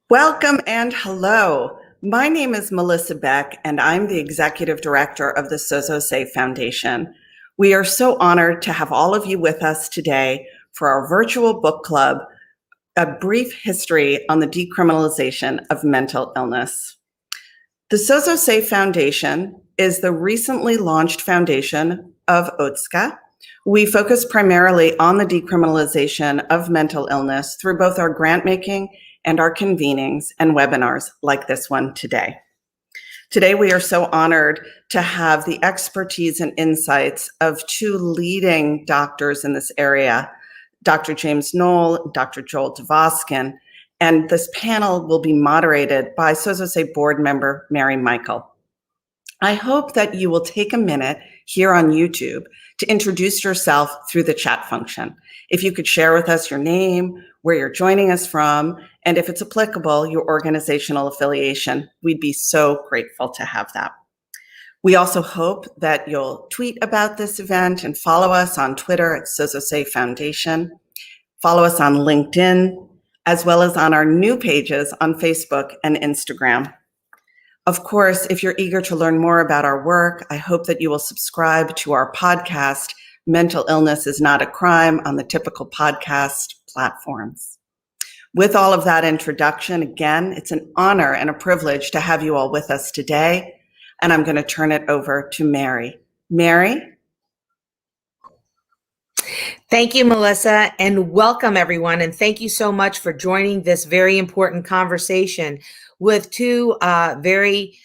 Welcome and hello. My name is Melissa Beck, and I'm the Executive Director of the Sozosei Foundation. We are so honored to have all of you with us today for our virtual book club, A Brief History on the Decriminalization of Mental Illness. The Sozosei Foundation is the recently launched foundation of OTSCA. We focus primarily on the decriminalization of mental illness through both our grant making and our convenings and webinars like this one today. Today, we are so honored to have the expertise and insights of two leading doctors in this area, Dr. James Noel, Dr. Joel Devoskin, and this panel will be moderated by Sozosei board member Mary Michael. I hope that you will take a minute here on YouTube to introduce yourself through the chat function. If you could share with us your name, where you're joining us from, and if it's applicable, your organizational affiliation, we'd be so grateful to have that. We also hope that you'll tweet about this event and follow us on Twitter at Sozosei Foundation, follow us on LinkedIn, as well as on our new pages on Facebook and Instagram. Of course, if you're eager to learn more about our work, I hope that you will subscribe to our podcast, Mental Illness is Not a Crime, on the typical podcast platforms. With all of that introduction, again, it's an honor and a privilege to have you all with us today, and I'm going to turn it over to Mary. Mary? Thank you, Melissa, and welcome everyone. And thank you so much for joining this very important conversation with two very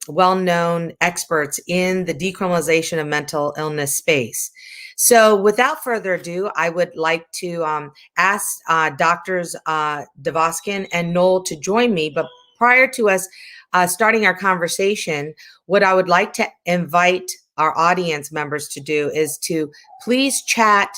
well-known experts in the decriminalization of mental illness space. So without further ado, I would like to ask Doctors Dvoskin and Knoll to join me. But prior to us starting our conversation, what I would like to invite our audience members to do is to please chat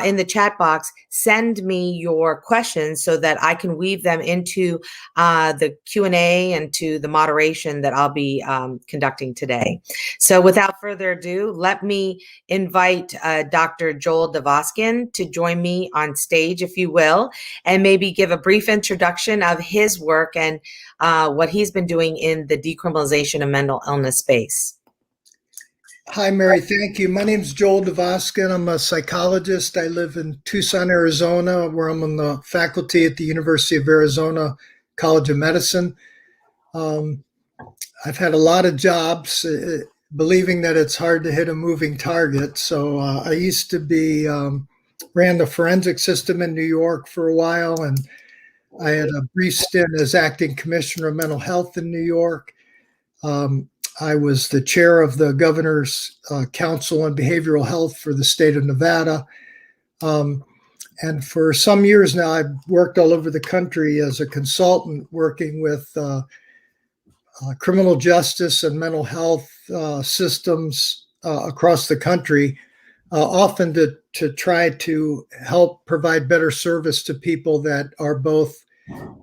in the chat box, send me your questions so that I can weave them into the Q&A and to the moderation that I'll be conducting today. So without further ado, let me invite Dr. Joel Devoskin to join me on stage, if you will, and maybe give a brief introduction of his work and what he's been doing in the decriminalization of mental illness space. Hi, Mary. Thank you. My name is Joel Devoskin. I'm a psychologist. I live in Tucson, Arizona, where I'm on the faculty at the University of Arizona College of Medicine. I've had a lot of jobs, believing that it's hard to hit a moving target. So I used to be, ran the forensic system in New York for a while, and I had a brief stint as acting commissioner of mental health in New York. I was the chair of the governor's council on behavioral health for the state of Nevada. And for some years now, I've worked all over the country as a consultant working with criminal justice and mental health systems across the country, often to try to help provide better service to people that are both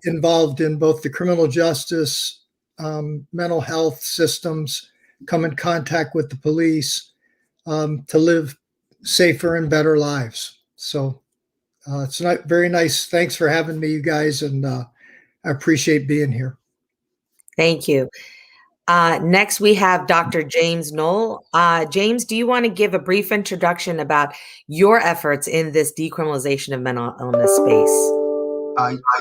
involved in both the criminal justice, mental health systems, come in contact with the police, to live safer and better lives. So it's not very nice. Thanks for having me, you guys, and I appreciate being here. Thank you. Next, we have Dr. James Noel. James, do you want to give a brief introduction about your efforts in this decriminalization of mental illness space?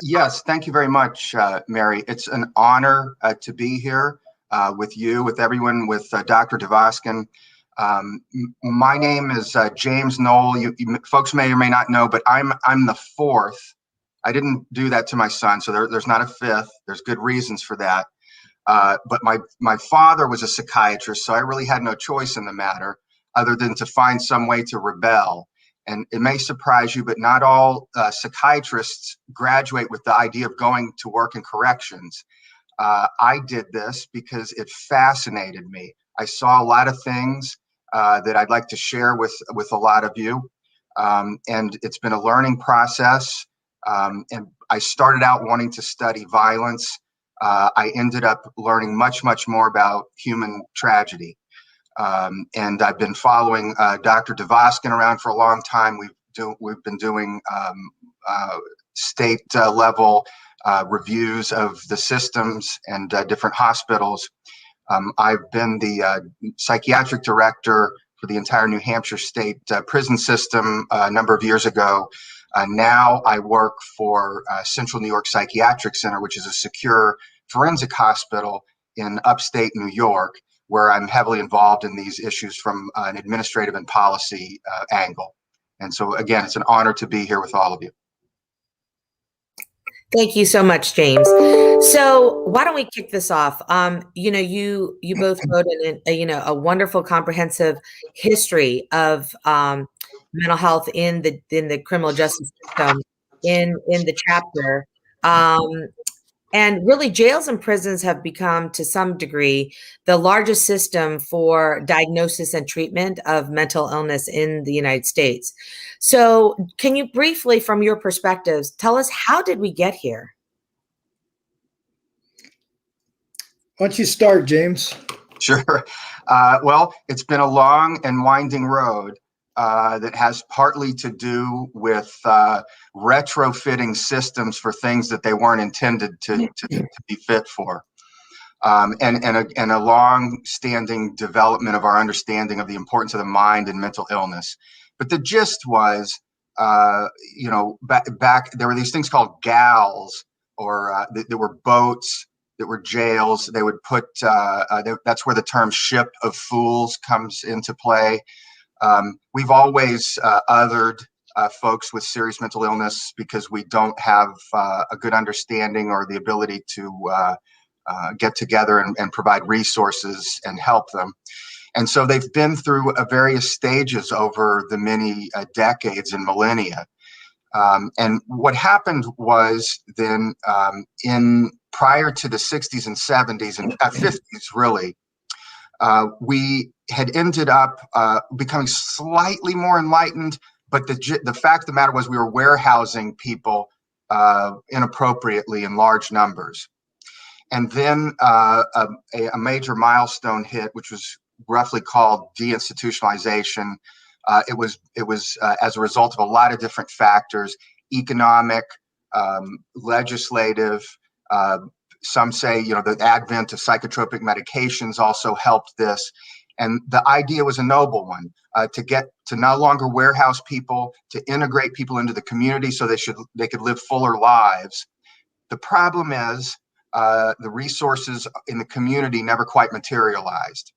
Yes, thank you very much, Mary. It's an honor to be here with you, with everyone, with Dr. Dvoskin. My name is James Noel. You folks may or may not know, but I'm the fourth. I didn't do that to my son, so there's not a fifth. There's good reasons for that. But my father was a psychiatrist, so I really had no choice in the matter other than to find some way to rebel. And it may surprise you, but not all psychiatrists graduate with the idea of going to work in corrections. I did this because it fascinated me. I saw a lot of things that I'd like to share with a lot of you. And it's been a learning process. And I started out wanting to study violence. I ended up learning much, much more about human tragedy. And I've been following Dr. Dvoskin around for a long time. We've been doing state level reviews of the systems and different hospitals. I've been the psychiatric director for the entire New Hampshire state prison system a number of years ago. Now I work for Central New York Psychiatric Center, which is a secure forensic hospital in upstate New York, where I'm heavily involved in these issues from an administrative and policy angle. And so, again, it's an honor to be here with all of you. Thank you so much, James. So why don't we kick this off? You both wrote a wonderful, comprehensive history of mental health in the criminal justice system in the chapter. And really, jails and prisons have become, to some degree, the largest system for diagnosis and treatment of mental illness in the United States. So can you briefly, from your perspectives, tell us, how did we get here? Why don't you start, James? Sure. Well, it's been a long and winding road that has partly to do with retrofitting systems for things that they weren't intended to be fit for, and a long-standing development of our understanding of the importance of the mind and mental illness. But the gist was, back there were these things called gals, or there were boats, that were jails. They would put that's where the term ship of fools comes into play. We've always othered folks with serious mental illness because we don't have a good understanding or the ability to get together and provide resources and help them. And so they've been through various stages over the many decades and millennia. And what happened was then prior to the 60s and 70s and 50s, really, we had ended up becoming slightly more enlightened, but the fact of the matter was we were warehousing people inappropriately in large numbers. And then a major milestone hit, which was roughly called deinstitutionalization. It was as a result of a lot of different factors: economic, legislative. Some say, the advent of psychotropic medications also helped this. And the idea was a noble one, to no longer warehouse people, to integrate people into the community so they could live fuller lives. The problem is the resources in the community never quite materialized.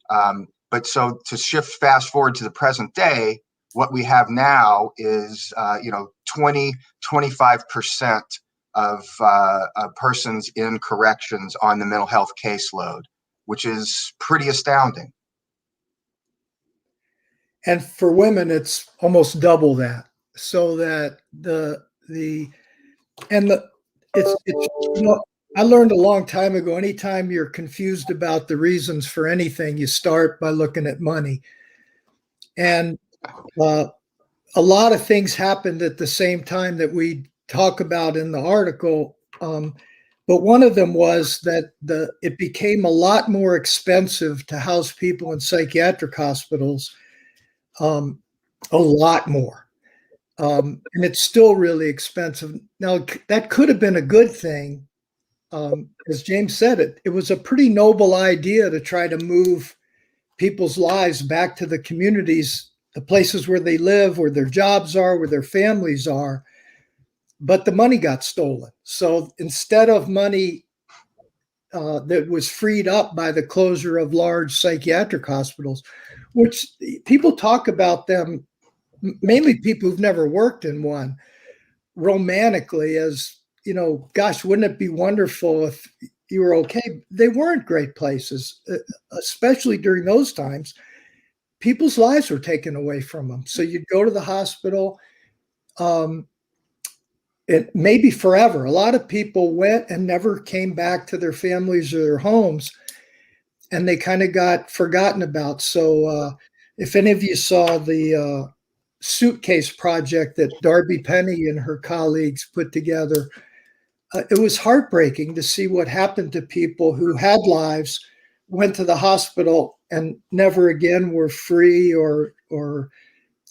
But so to shift fast forward to the present day, what we have now is, 25% of persons in corrections on the mental health caseload, which is pretty astounding. And for women, it's almost double that. So that I learned a long time ago, anytime you're confused about the reasons for anything, you start by looking at money. And a lot of things happened at the same time that we talk about in the article. But one of them was that it became a lot more expensive to house people in psychiatric hospitals, a lot more. And it's still really expensive. Now, that could have been a good thing. As James said, it was a pretty noble idea to try to move people's lives back to the communities, the places where they live, where their jobs are, where their families are. But the money got stolen. So instead of money that was freed up by the closure of large psychiatric hospitals, which people talk about them, mainly people who've never worked in one, romantically as, gosh, wouldn't it be wonderful if you were okay? They weren't great places, especially during those times. People's lives were taken away from them. So you'd go to the hospital, it maybe forever. A lot of people went and never came back to their families or their homes, and they kind of got forgotten about. So if any of you saw the suitcase project that Darby Penny and her colleagues put together, it was heartbreaking to see what happened to people who had lives, went to the hospital, and never again were free or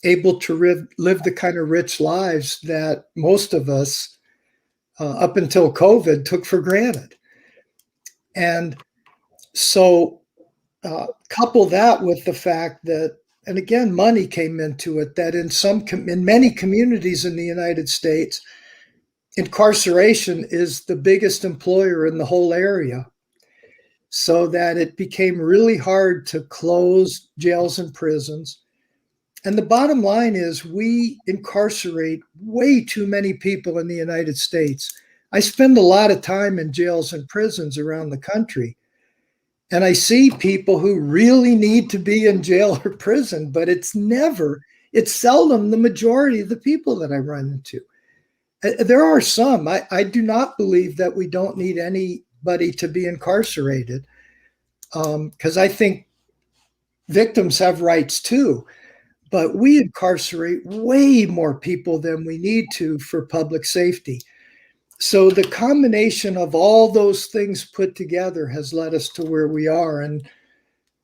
able to live the kind of rich lives that most of us, up until COVID, took for granted. And so couple that with the fact that, and again, money came into it, that in many communities in the United States, incarceration is the biggest employer in the whole area. So that it became really hard to close jails and prisons. And the bottom line is we incarcerate way too many people in the United States. I spend a lot of time in jails and prisons around the country, and I see people who really need to be in jail or prison, but it's seldom the majority of the people that I run into. There are some. I do not believe that we don't need anybody to be incarcerated, because I think victims have rights too. But we incarcerate way more people than we need to for public safety. So the combination of all those things put together has led us to where we are. And,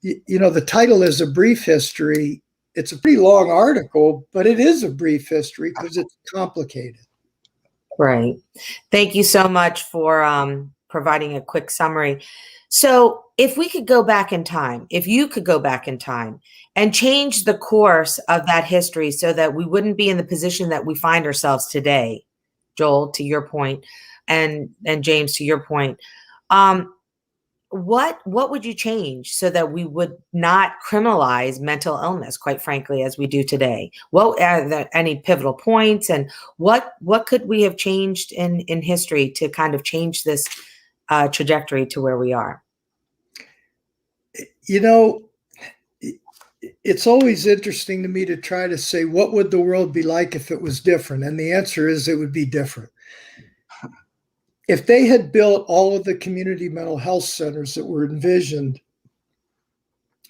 the title is A Brief History. It's a pretty long article, but it is a brief history because it's complicated. Right. Thank you so much for providing a quick summary. So if we could go back in time, if you could go back in time and change the course of that history so that we wouldn't be in the position that we find ourselves today, Joel, to your point, and James, to your point, what would you change so that we would not criminalize mental illness, quite frankly, as we do today? What are there any pivotal points, and what could we have changed in history to kind of change this trajectory to where we are? It's always interesting to me to try to say, what would the world be like if it was different? And the answer is it would be different. If they had built all of the community mental health centers that were envisioned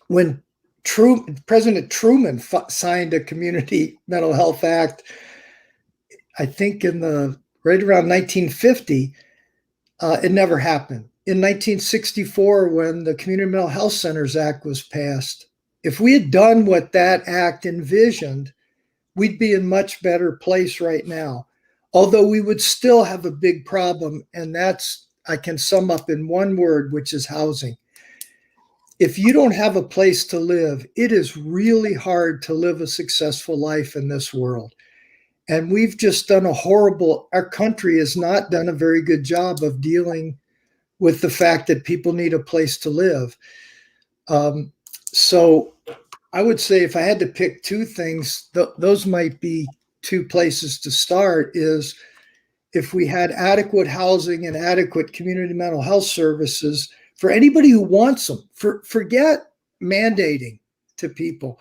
when President Truman signed a Community Mental Health Act, I think right around 1950, it never happened. In 1964, when the Community Mental Health Centers Act was passed, if we had done what that act envisioned, we'd be in much better place right now. Although we would still have a big problem, and that's, I can sum up in one word, which is housing. If you don't have a place to live, it is really hard to live a successful life in this world. And we've just done our country has not done a very good job of dealing with the fact that people need a place to live. So I would say if I had to pick two things, those might be two places to start. Is if we had adequate housing and adequate community mental health services for anybody who wants them. Forget mandating to people.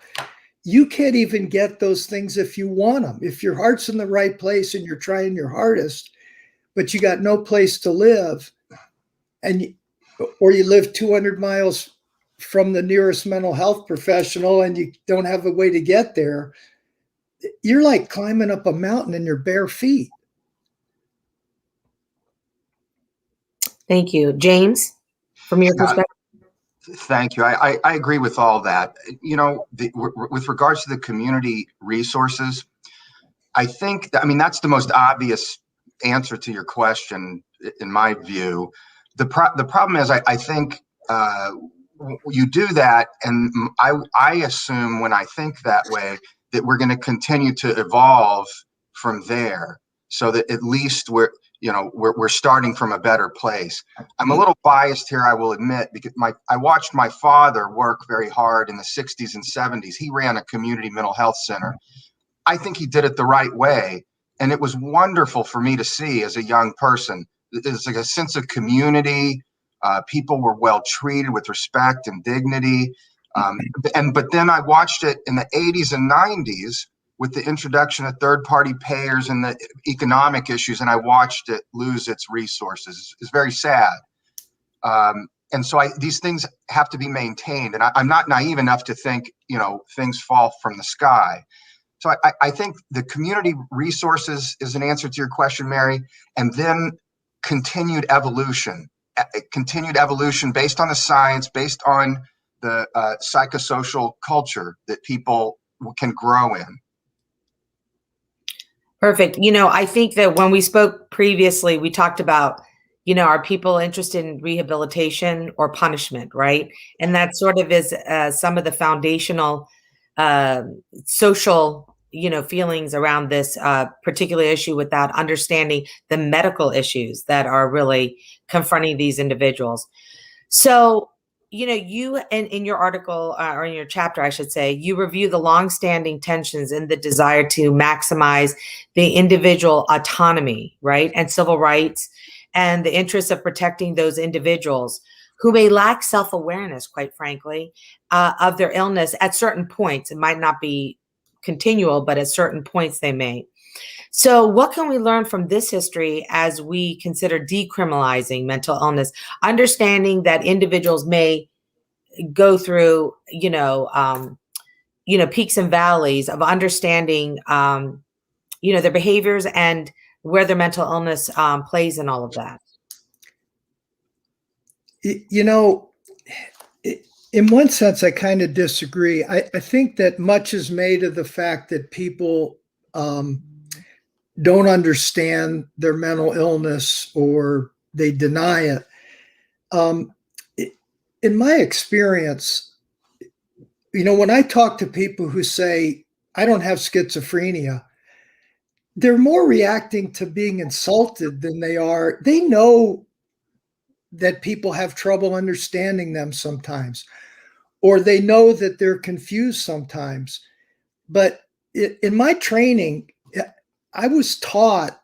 You can't even get those things if you want them. If your heart's in the right place and you're trying your hardest, but you got no place to live, or you live 200 miles from the nearest mental health professional and you don't have a way to get there, you're like climbing up a mountain in your bare feet. Thank you. James, from your perspective? Thank you. I agree with all that. You know, with regards to the community resources, I think that's the most obvious answer to your question, in my view. The problem is, I think you do that, and I assume when I think that way that we're going to continue to evolve from there, so that at least we're starting from a better place. I'm a little biased here, I will admit, because I watched my father work very hard in the 60s and 70s. He ran a community mental health center. I think he did it the right way, and it was wonderful for me to see as a young person. It's like a sense of community. People were well treated with respect and dignity. But then I watched it in the 80s and 90s with the introduction of third-party payers and the economic issues, and I watched it lose its resources. It's very sad. And so these things have to be maintained, and I'm not naive enough to think, things fall from the sky. So I think the community resources is an answer to your question, Mary, and then continued evolution based on the science, based on the psychosocial culture that people can grow in. Perfect. I think that when we spoke previously, we talked about, are people interested in rehabilitation or punishment, right? And that sort of is some of the foundational social, feelings around this particular issue, without understanding the medical issues that are really confronting these individuals. So, you in your article, or in your chapter, I should say, you review the longstanding tensions in the desire to maximize the individual autonomy, right, and civil rights, and the interest of protecting those individuals who may lack self-awareness, quite frankly, of their illness at certain points. It might not be continual, but at certain points they may. So what can we learn from this history as we consider decriminalizing mental illness, understanding that individuals may go through, peaks and valleys of understanding, their behaviors and where their mental illness plays in all of that? In one sense, I kind of disagree. I think that much is made of the fact that people don't understand their mental illness, or they deny it. In my experience, when I talk to people who say, I don't have schizophrenia, they're more reacting to being insulted than they are. They know that people have trouble understanding them sometimes, or they know that they're confused sometimes. But in my training, I was taught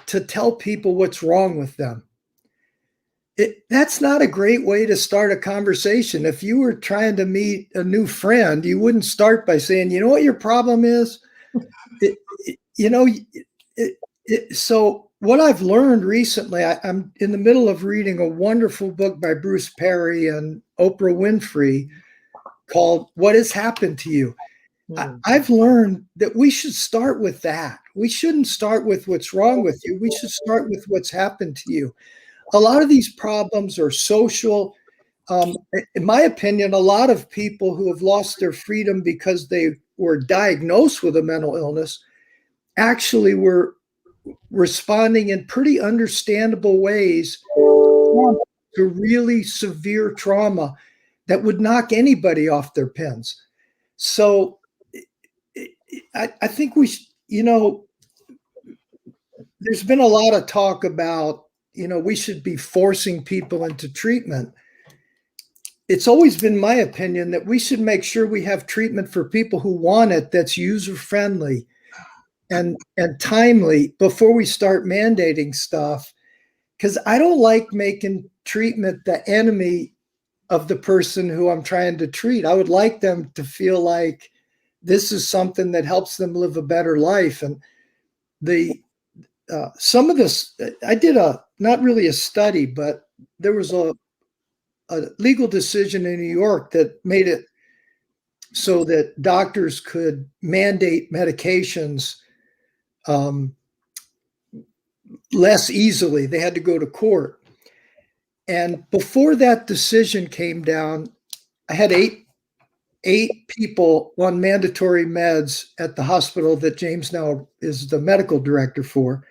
to tell people what's wrong with them. That's not a great way to start a conversation. If you were trying to meet a new friend, you wouldn't start by saying, you know what your problem is? So what I've learned recently, I'm in the middle of reading a wonderful book by Bruce Perry and Oprah Winfrey called What Has Happened to You? I've learned that we should start with that. We shouldn't start with what's wrong with you. We should start with what's happened to you. A lot of these problems are social. In my opinion, a lot of people who have lost their freedom because they were diagnosed with a mental illness actually were responding in pretty understandable ways to really severe trauma that would knock anybody off their pins. So I think there's been a lot of talk about, we should be forcing people into treatment. it's always been my opinion that we should make sure we have treatment for people who want it that's user-friendly and timely before we start mandating stuff. Because I don't like making treatment the enemy of the person who I'm trying to treat. I would like them to feel like this is something that helps them live a better life. And some of this, I did not really a study, but there was a legal decision in New York that made it so that doctors could mandate medications less easily. They had to go to court. And before that decision came down, I had eight people on mandatory meds at the hospital that James Noel is the medical director for.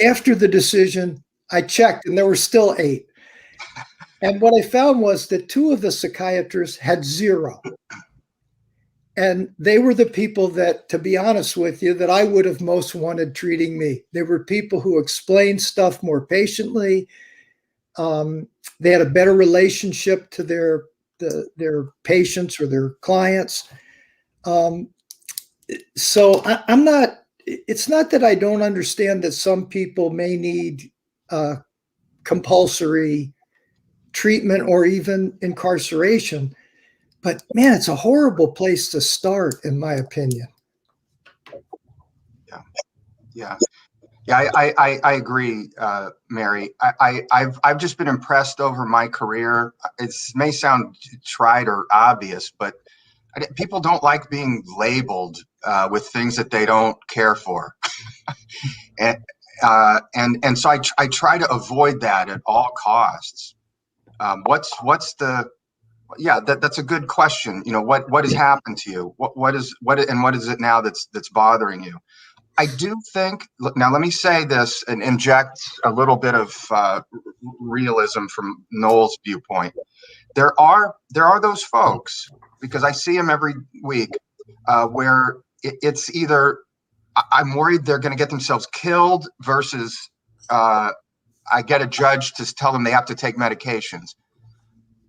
After the decision, I checked and there were still 8. And what I found was that 2 of the psychiatrists had 0. And they were the people that, to be honest with you, that I would have most wanted treating me. They were people who explained stuff more patiently. They had a better relationship to their patients or their clients. So I'm not, it's not that I don't understand that some people may need compulsory treatment or even incarceration, but man, it's a horrible place to start, in my opinion. Yeah. I agree, Mary. I've just been impressed over my career. It may sound trite or obvious, but people don't like being labeled with things that they don't care for, and so I try to avoid that at all costs. What's the that's a good question. You know, what has happened to you? What is it now that's bothering you? I do think, now let me say this and inject a little bit of realism from Knoll's viewpoint. There are those folks, because I see them every week, where it's either I'm worried they're going to get themselves killed versus I get a judge to tell them they have to take medications.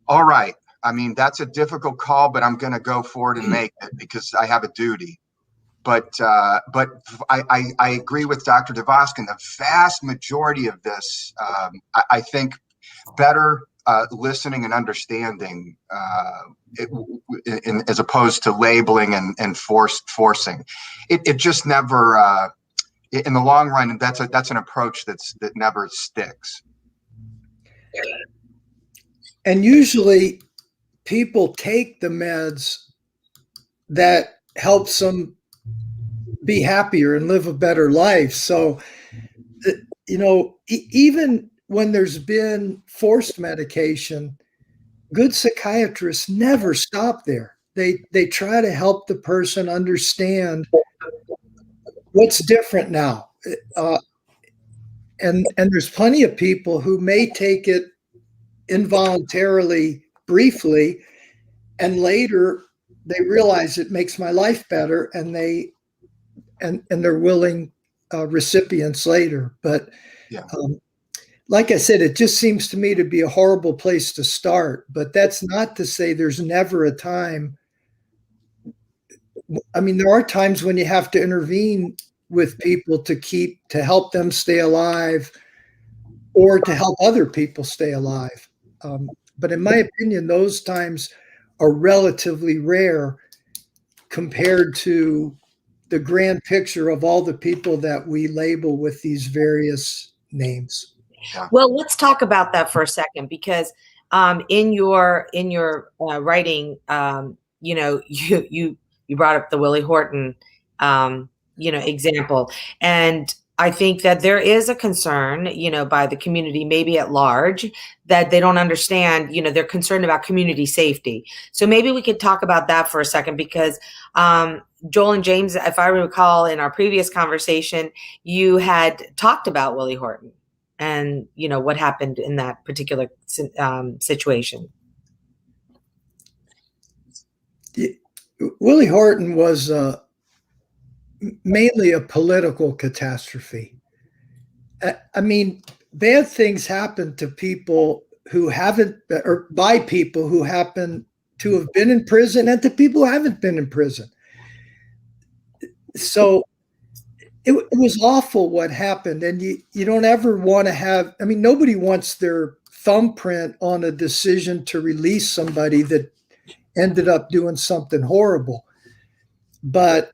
All right. I mean, that's a difficult call, but I'm going to go for it and make it because I have a duty. But I agree with Dr. Dvoskin. The vast majority of this, I think, better listening and understanding, as opposed to labeling and forcing. It just never, in the long run, that's an approach that never sticks. And usually, people take the meds that helps them be happier and live a better life. So, you know, even when there's been forced medication, good psychiatrists never stop there. They try to help the person understand what's different now. And there's plenty of people who may take it involuntarily, briefly, and later they realize it makes my life better, and they're willing recipients later. But like I said, it just seems to me to be a horrible place to start. But that's not to say there's never a time. I mean, there are times when you have to intervene with people to help them stay alive or to help other people stay alive. But in my opinion, those times are relatively rare compared to the grand picture of all the people that we label with these various names. Well, let's talk about that for a second, because in your writing, you know, you brought up the Willie Horton, example, and I think that there is a concern, you know, by the community, maybe at large, that they don't understand, you know, they're concerned about community safety. So maybe we could talk about that for a second, because Joel and James, if I recall in our previous conversation, you had talked about Willie Horton and, you know, what happened in that particular situation. Willie Horton was mainly a political catastrophe. I mean, bad things happen to people who haven't, or by people who happen to have been in prison, and to people who haven't been in prison. So it was awful what happened. And you don't ever want to have, I mean, nobody wants their thumbprint on a decision to release somebody that ended up doing something horrible. But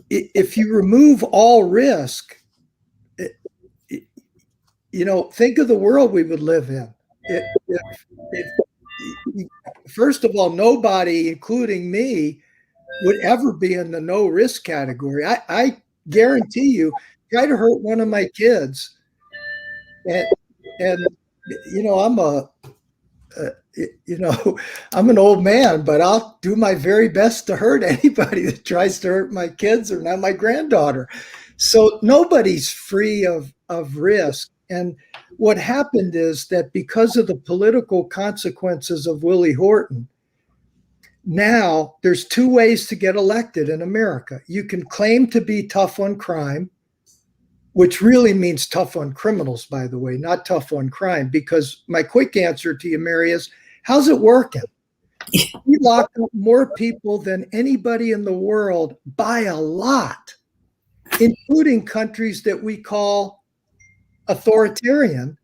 if you remove all risk, think of the world we would live in. First of all, nobody, including me, would ever be in the no risk category. I guarantee you, try to hurt one of my kids, and I'm an old man, but I'll do my very best to hurt anybody that tries to hurt my kids or not my granddaughter. So nobody's free of risk. And what happened is that because of the political consequences of Willie Horton, now there's two ways to get elected in America. You can claim to be tough on crime, which really means tough on criminals, by the way, not tough on crime, because my quick answer to you, Mary, is how's it working? We lock up more people than anybody in the world by a lot, including countries that we call authoritarian,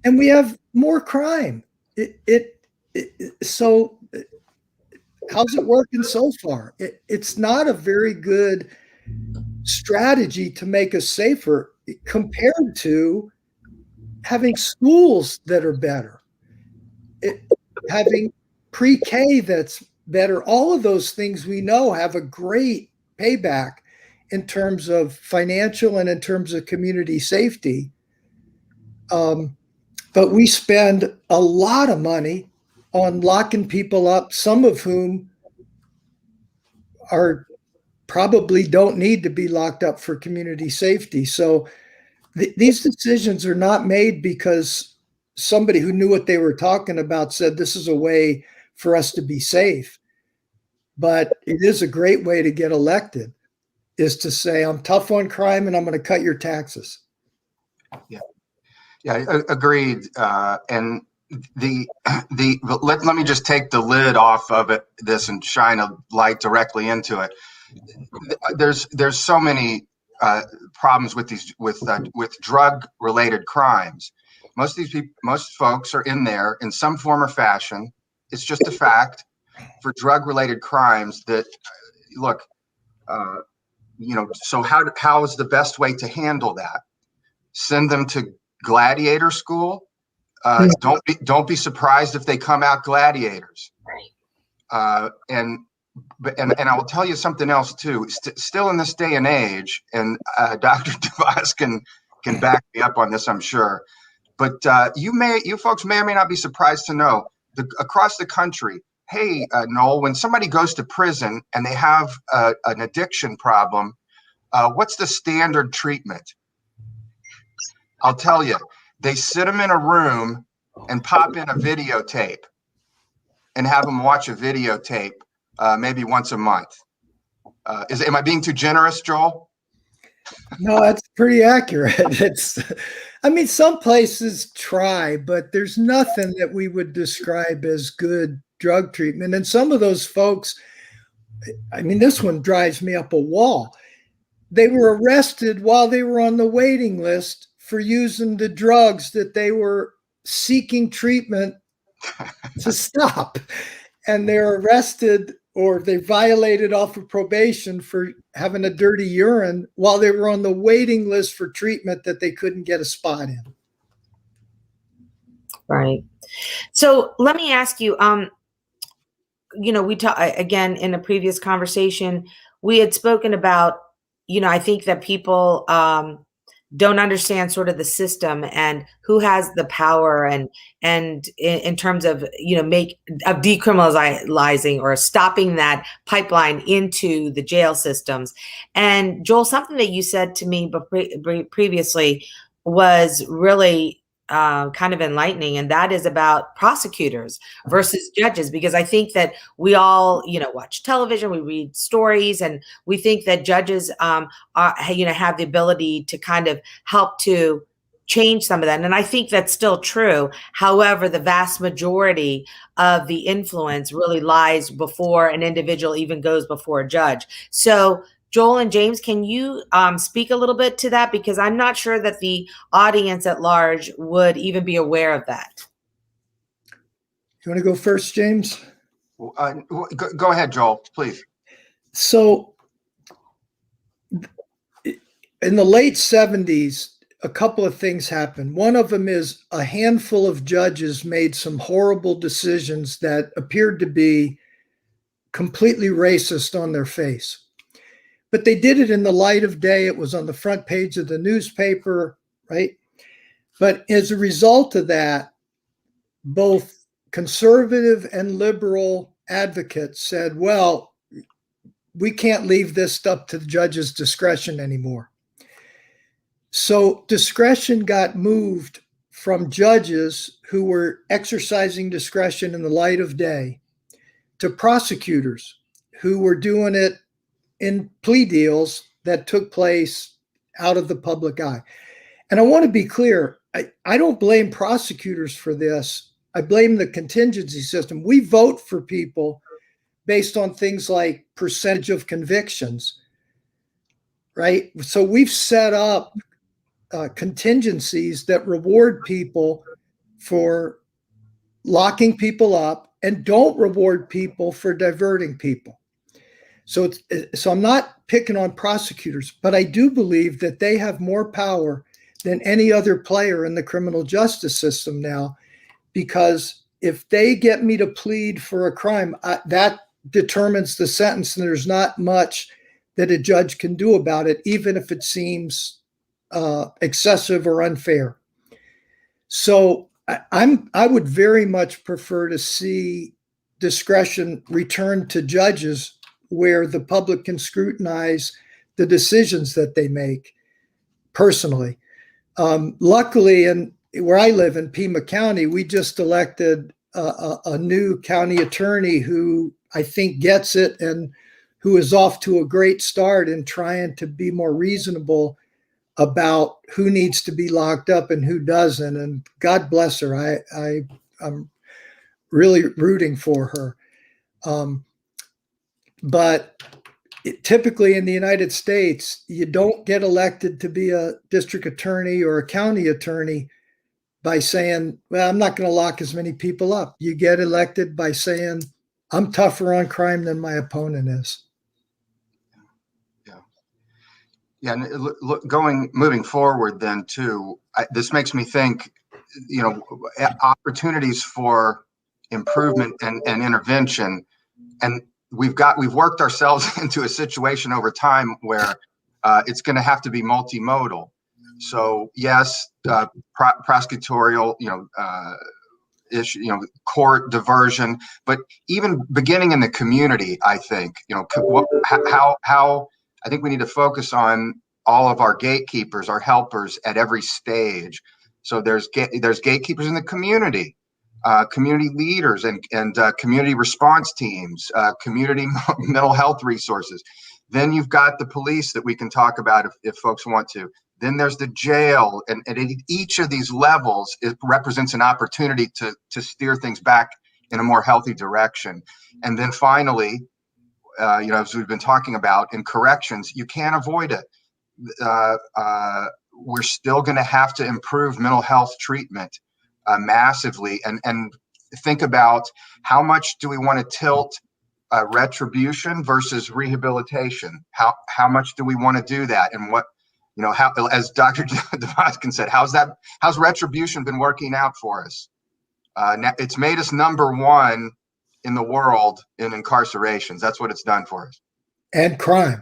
and we have more crime. So how's it working so far? It's not a very good strategy to make us safer compared to having schools that are better, having pre-K that's better. All of those things we know have a great payback in terms of financial and in terms of community safety. But we spend a lot of money on locking people up, some of whom probably don't need to be locked up for community safety. So these decisions are not made because somebody who knew what they were talking about said this is a way for us to be safe. But it is a great way to get elected, is to say, I'm tough on crime and I'm going to cut your taxes. Yeah, agreed. And let me just take the lid off of this and shine a light directly into it. There's so many problems with drug related crimes. Most folks are in there in some form or fashion. It's just a fact for drug related crimes that look, so how is the best way to handle that? Send them to gladiator school. Don't be surprised if they come out gladiators. And I will tell you something else too. Still in this day and age, and Dr. Dvoskin can back me up on this, I'm sure. But you folks may or may not be surprised to know across the country. Hey, Knoll, when somebody goes to prison and they have an addiction problem, what's the standard treatment? I'll tell you. They sit them in a room and pop in a videotape and have them watch a videotape maybe once a month. Am I being too generous, Joel? No, that's pretty accurate. Some places try, but there's nothing that we would describe as good drug treatment. And some of those folks, this one drives me up a wall. They were arrested while they were on the waiting list for using the drugs that they were seeking treatment to stop. And they're arrested, or they violated off of probation for having a dirty urine while they were on the waiting list for treatment that they couldn't get a spot in. Right. So let me ask you, we talked again in a previous conversation, we had spoken about, I think that people don't understand sort of the system and who has the power and in terms of, of decriminalizing or stopping that pipeline into the jail systems. And Joel, something that you said to me previously was really kind of enlightening, and that is about prosecutors versus judges, because I think that we all, watch television, we read stories, and we think that judges have the ability to kind of help to change some of that. And I think that's still true. However, the vast majority of the influence really lies before an individual even goes before a judge. So Joel and James, can you speak a little bit to that? Because I'm not sure that the audience at large would even be aware of that. You want to go first, James? Go ahead, Joel, please. So in the late 70s, a couple of things happened. One of them is a handful of judges made some horrible decisions that appeared to be completely racist on their face. But they did it in the light of day. It was on the front page of the newspaper, right? But as a result of that, both conservative and liberal advocates said, well, we can't leave this up to the judge's discretion anymore. So discretion got moved from judges who were exercising discretion in the light of day to prosecutors who were doing it in plea deals that took place out of the public eye. And I want to be clear, I don't blame prosecutors for this. I blame the contingency system. We vote for people based on things like percentage of convictions, right? So we've set up contingencies that reward people for locking people up and don't reward people for diverting people. So I'm not picking on prosecutors, but I do believe that they have more power than any other player in the criminal justice system now, because if they get me to plead for a crime, that determines the sentence, and there's not much that a judge can do about it, even if it seems excessive or unfair. So I would very much prefer to see discretion returned to judges where the public can scrutinize the decisions that they make personally. Luckily, where I live in Pima County, we just elected a new county attorney who I think gets it and who is off to a great start in trying to be more reasonable about who needs to be locked up and who doesn't. And God bless her. I'm really rooting for her. But typically in the United States, you don't get elected to be a district attorney or a county attorney by saying, well, I'm not going to lock as many people up. You get elected by saying, I'm tougher on crime than my opponent is. Yeah, and moving forward then too, this makes me think, opportunities for improvement and intervention, and we've worked ourselves into a situation over time where it's going to have to be multimodal. So yes, prosecutorial, issue, court diversion, but even beginning in the community, I think, how I think we need to focus on all of our gatekeepers, our helpers at every stage. So there's gatekeepers in the community, community leaders and community response teams, community mental health resources. Then you've got the police that we can talk about if folks want to. Then there's the jail, and at each of these levels, it represents an opportunity to steer things back in a more healthy direction. And then finally, as we've been talking about in corrections, you can't avoid it. We're still going to have to improve mental health treatment massively, and think about how much do we want to tilt retribution versus rehabilitation? How much do we want to do that? And what, how, as Dr. Dvoskin said, how's retribution been working out for us? Now it's made us #1 in the world in incarcerations. That's what it's done for us. And crime.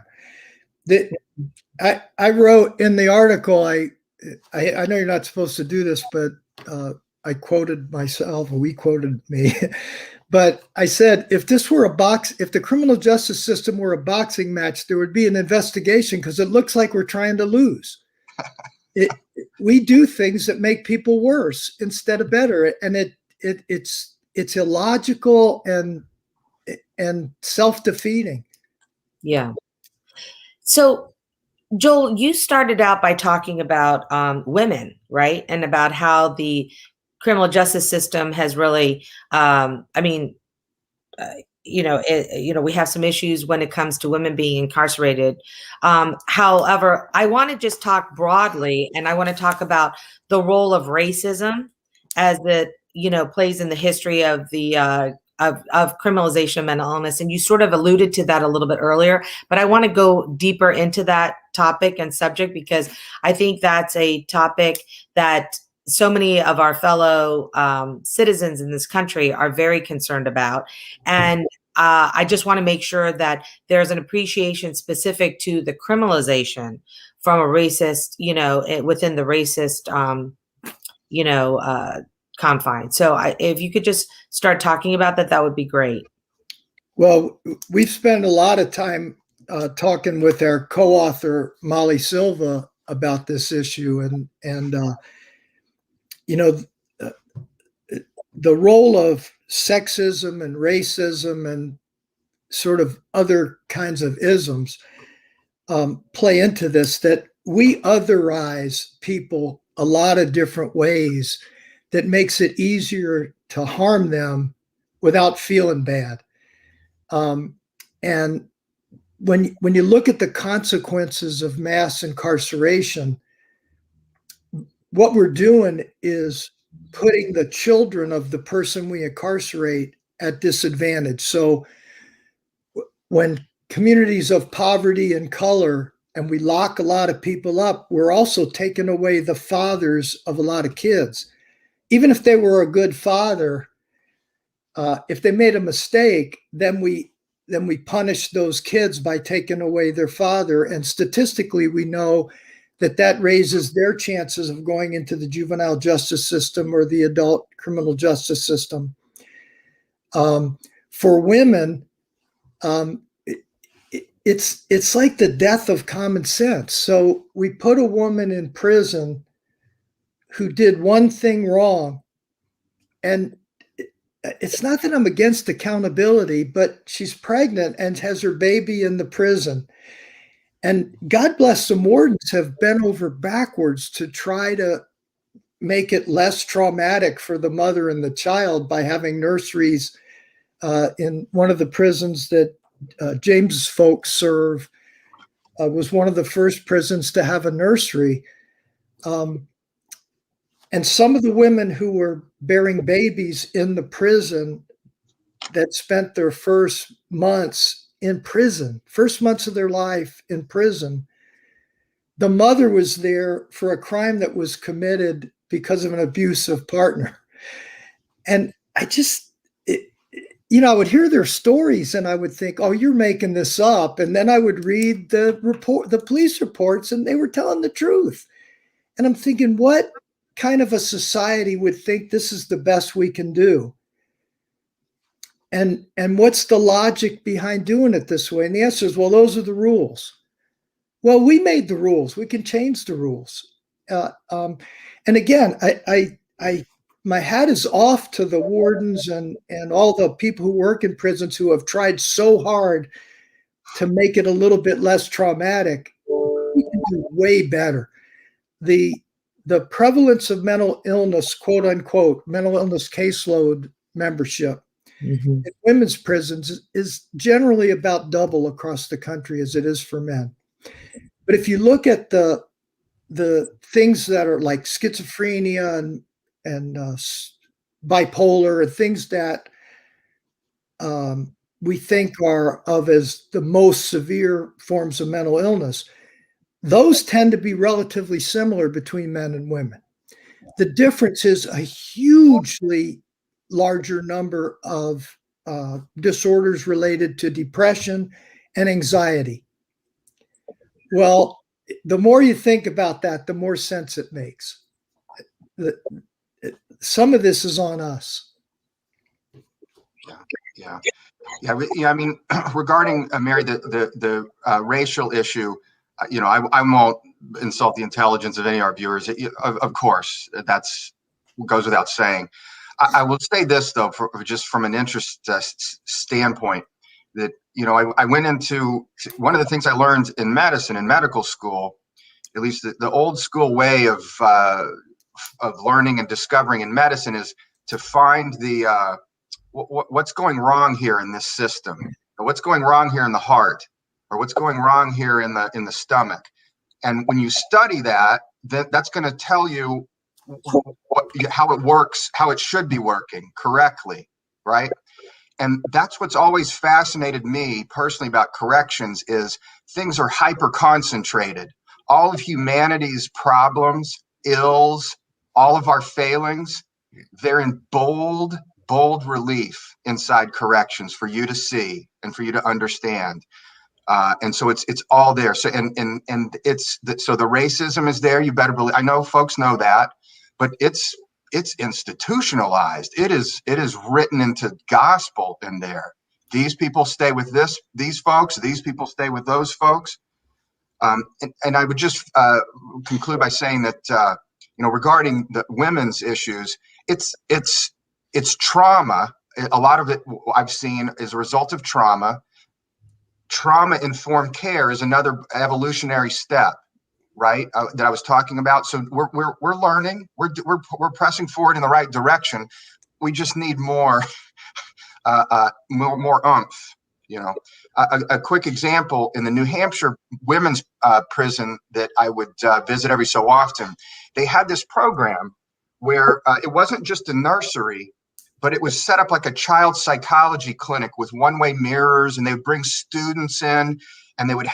I wrote in the article, I know you're not supposed to do this, but I quoted myself, or we quoted me, but I said, if the criminal justice system were a boxing match, there would be an investigation because it looks like we're trying to lose. We do things that make people worse instead of better. And it's illogical and self-defeating. Yeah. So Joel, you started out by talking about women, right? And about how the criminal justice system has really, we have some issues when it comes to women being incarcerated. However, I want to just talk broadly, and I want to talk about the role of racism as it, plays in the history of the of criminalization of mental illness. And you sort of alluded to that a little bit earlier, but I want to go deeper into that topic and subject because I think that's a topic that so many of our fellow citizens in this country are very concerned about. And I just want to make sure that there's an appreciation specific to the criminalization from a racist, within the racist, confines. So if you could just start talking about that, that would be great. Well, we've spent a lot of time talking with our co-author, Molly Silva, about this issue. And the role of sexism and racism and sort of other kinds of isms play into this, that we otherize people a lot of different ways that makes it easier to harm them without feeling bad. And when you look at the consequences of mass incarceration, what we're doing is putting the children of the person we incarcerate at disadvantage. So when communities of poverty and color, and we lock a lot of people up, we're also taking away the fathers of a lot of kids. Even if they were a good father, if they made a mistake, then we punish those kids by taking away their father. And statistically, we know that raises their chances of going into the juvenile justice system or the adult criminal justice system. For women, it's like the death of common sense. So we put a woman in prison who did one thing wrong, and it's not that I'm against accountability, but she's pregnant and has her baby in the prison. And God bless, some wardens have bent over backwards to try to make it less traumatic for the mother and the child by having nurseries in one of the prisons that James's folks serve. Was one of the first prisons to have a nursery. And some of the women who were bearing babies in the prison that spent their first months in prison, first months of their life in prison, the mother was there for a crime that was committed because of an abusive partner. And I would hear their stories and I would think, oh, you're making this up. And then I would read the police reports, and they were telling the truth. And I'm thinking, what kind of a society would think this is the best we can do? And what's the logic behind doing it this way? And the answer is, well, those are the rules. Well, we made the rules. We can change the rules. And again, my hat is off to the wardens and all the people who work in prisons who have tried so hard to make it a little bit less traumatic. We can do way better. The prevalence of mental illness, quote unquote, mental illness caseload membership in women's prisons is generally about double across the country as it is for men. But if you look at the things that are like schizophrenia and bipolar and things that we think are of as the most severe forms of mental illness, those tend to be relatively similar between men and women. The difference is a hugely larger number of disorders related to depression and anxiety. Well, the more you think about that, the more sense it makes. Some of this is on us. Yeah. I mean, regarding Mary, the racial issue, I won't insult the intelligence of any of our viewers. Of course, that's goes without saying. I will say this though, just from an interest standpoint, that I went into one of the things I learned in medicine, in medical school, at least the old school way of learning and discovering in medicine is to find the what's going wrong here in this system, or what's going wrong here in the heart, or what's going wrong here in the stomach. And when you study that, that's going to tell you how it works, how it should be working correctly, right? And that's what's always fascinated me personally about corrections is things are hyper concentrated. All of humanity's problems, ills, all of our failings, they're in bold relief inside corrections for you to see and for you to understand. And so it's all there. So and so the racism is there. You better believe. I know folks know that, but it's institutionalized. It is written into gospel in there. These people stay with these folks. These people stay with those folks. And I would just conclude by saying that regarding the women's issues, it's trauma. A lot of it I've seen is a result of trauma. Trauma-informed care is another evolutionary step, right? That I was talking about. So we're learning. We're pressing forward in the right direction. We just need more oomph. A quick example in the New Hampshire women's prison that I would visit every so often. They had this program where it wasn't just a nursery, but it was set up like a child psychology clinic with one-way mirrors, and they would bring students in, and they would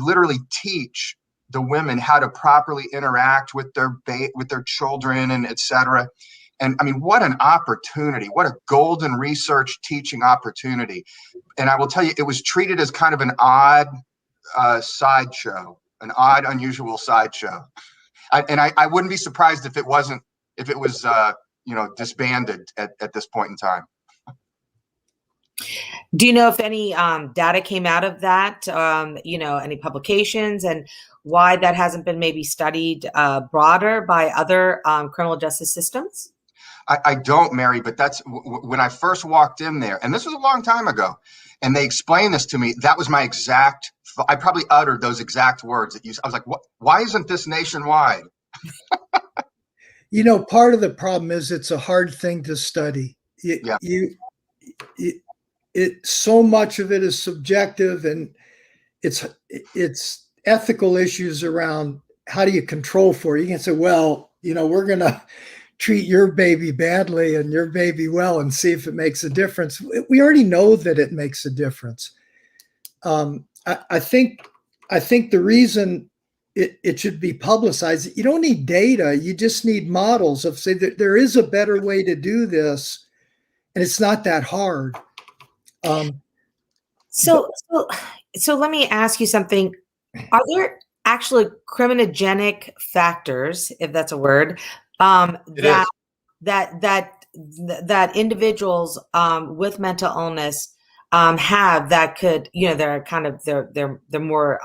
literally teach the women how to properly interact with their children and et cetera. And I mean, what an opportunity, what a golden research teaching opportunity. And I will tell you, it was treated as kind of an odd sideshow, an odd, unusual sideshow. I wouldn't be surprised if it was disbanded at this point in time. Do you know if any data came out of that, any publications, and why that hasn't been maybe studied broader by other criminal justice systems? I don't, Mary, but that's when I first walked in there, and this was a long time ago, and they explained this to me. That was my exact, I probably uttered those exact words that I was like, what? Why isn't this nationwide? Part of the problem is it's a hard thing to study. So much of it is subjective, and it's ethical issues around how do you control for it. You can say, well, we're going to treat your baby badly and your baby well and see if it makes a difference. We already know that it makes a difference. I think the reason it should be publicized, you don't need data. You just need models of say that there is a better way to do this, and it's not that hard. So let me ask you something. Are there actually criminogenic factors, if that's a word, that individuals with mental illness have that could, they're kind of they're more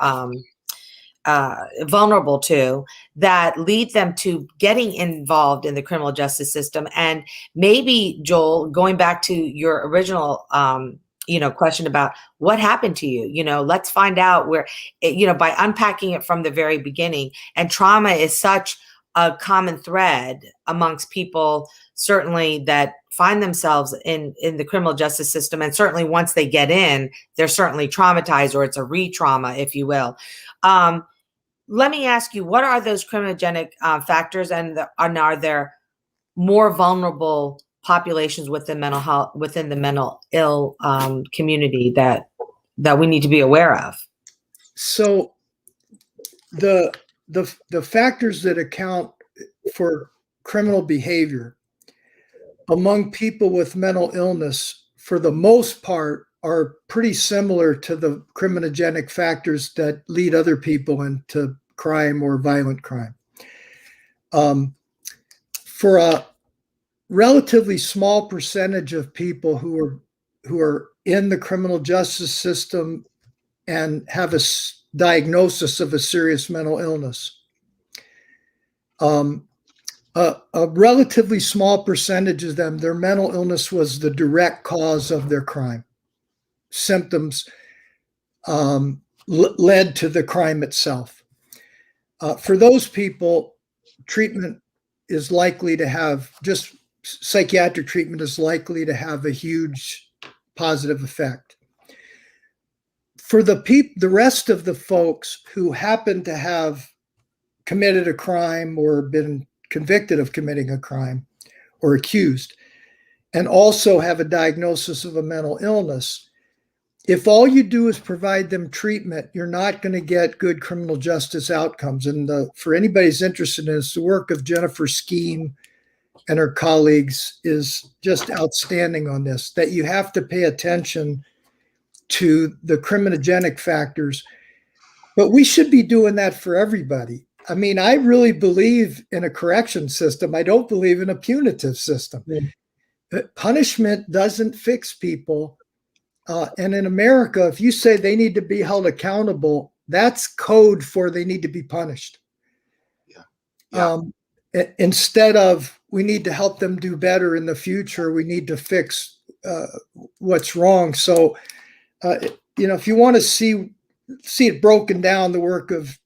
vulnerable to, that lead them to getting involved in the criminal justice system? And maybe, Joel, going back to your original question about what happened to you, let's find out where, by unpacking it from the very beginning. And trauma is such a common thread amongst people, certainly, that find themselves in the criminal justice system. And certainly once they get in, they're certainly traumatized, or it's a re-trauma, if you will. Let me ask you, what are those criminogenic factors, and are there more vulnerable populations within mental health, within the mental ill community that we need to be aware of? So the factors that account for criminal behavior among people with mental illness, for the most part, are pretty similar to the criminogenic factors that lead other people into crime or violent crime. For a relatively small percentage of people who are in the criminal justice system and have a diagnosis of a serious mental illness, a relatively small percentage of them, their mental illness was the direct cause of their crime. Symptoms led to the crime itself. For those people, treatment is likely to have, just psychiatric treatment is likely to have a huge positive effect. For the rest of the folks who happen to have committed a crime or been convicted of committing a crime or accused, and also have a diagnosis of a mental illness, if all you do is provide them treatment, you're not going to get good criminal justice outcomes. And for anybody's interested in this, the work of Jennifer Skeen and her colleagues is just outstanding on this, that you have to pay attention to the criminogenic factors. But we should be doing that for everybody. I mean, I really believe in a correction system. I don't believe in a punitive system. Punishment doesn't fix people. And in America, if you say they need to be held accountable, that's code for they need to be punished. Instead of we need to help them do better in the future, we need to fix what's wrong. So, if you want to see it broken down, the work of,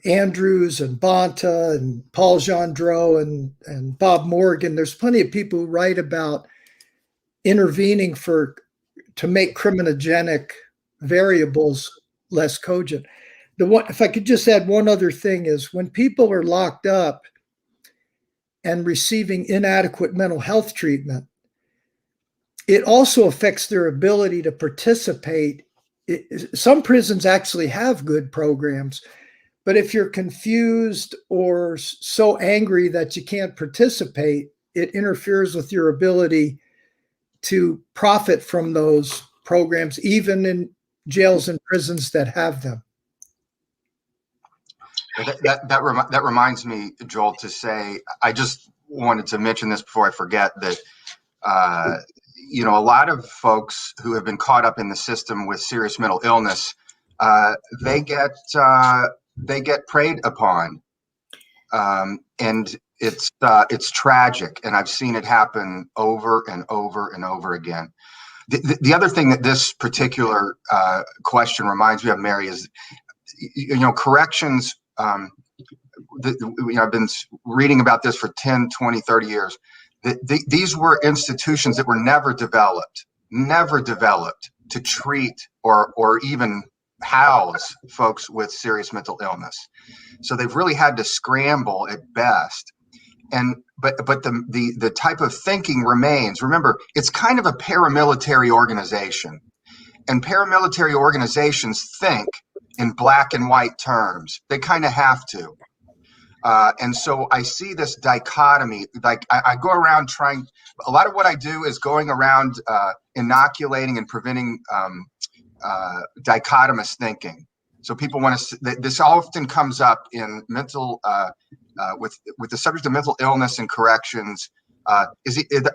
Andrews and Bonta and Paul Gendreau and Bob Morgan, there's plenty of people who write about intervening to make criminogenic variables less cogent. If I could just add one other thing, is when people are locked up and receiving inadequate mental health treatment, it also affects their ability to participate. Some prisons actually have good programs, but if you're confused or so angry that you can't participate, it interferes with your ability to profit from those programs, even in jails and prisons that have them. That reminds me, Joel, to say, I just wanted to mention this before I forget, that a lot of folks who have been caught up in the system with serious mental illness, they get preyed upon, and it's tragic, and I've seen it happen over and over and over again. The other thing that this particular question reminds me of, Mary, is corrections. I've been reading about this for 10, 20, 30 years. These were institutions that were never developed to treat or even house folks with serious mental illness. So they've really had to scramble at best. But the type of thinking remains. Remember, it's kind of a paramilitary organization, and paramilitary organizations think in black and white terms. They kind of have to. And so I see this dichotomy. Like I go around trying. A lot of what I do is going around inoculating and preventing dichotomous thinking. So people want to. This often comes up in mental with the subject of mental illness and corrections. Are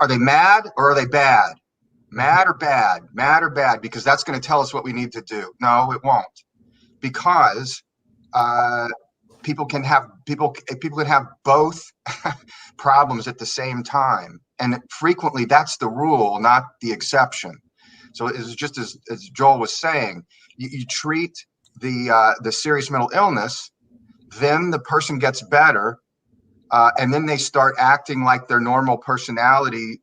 they mad or are they bad? Mad or bad? Mad or bad? Because that's going to tell us what we need to do. No, it won't. Because people can have both problems at the same time, and frequently that's the rule, not the exception. So it's just as Joel was saying, you treat the serious mental illness, then the person gets better, and then they start acting like their normal personality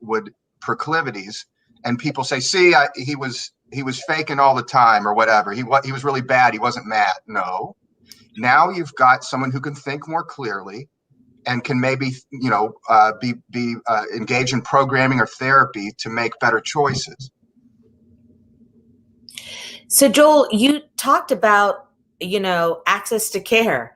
proclivities, and people say, "See, he was faking all the time," or whatever. He was really bad. He wasn't mad. No. Now you've got someone who can think more clearly and can maybe be engaged in programming or therapy to make better choices. So Joel, you talked about access to care.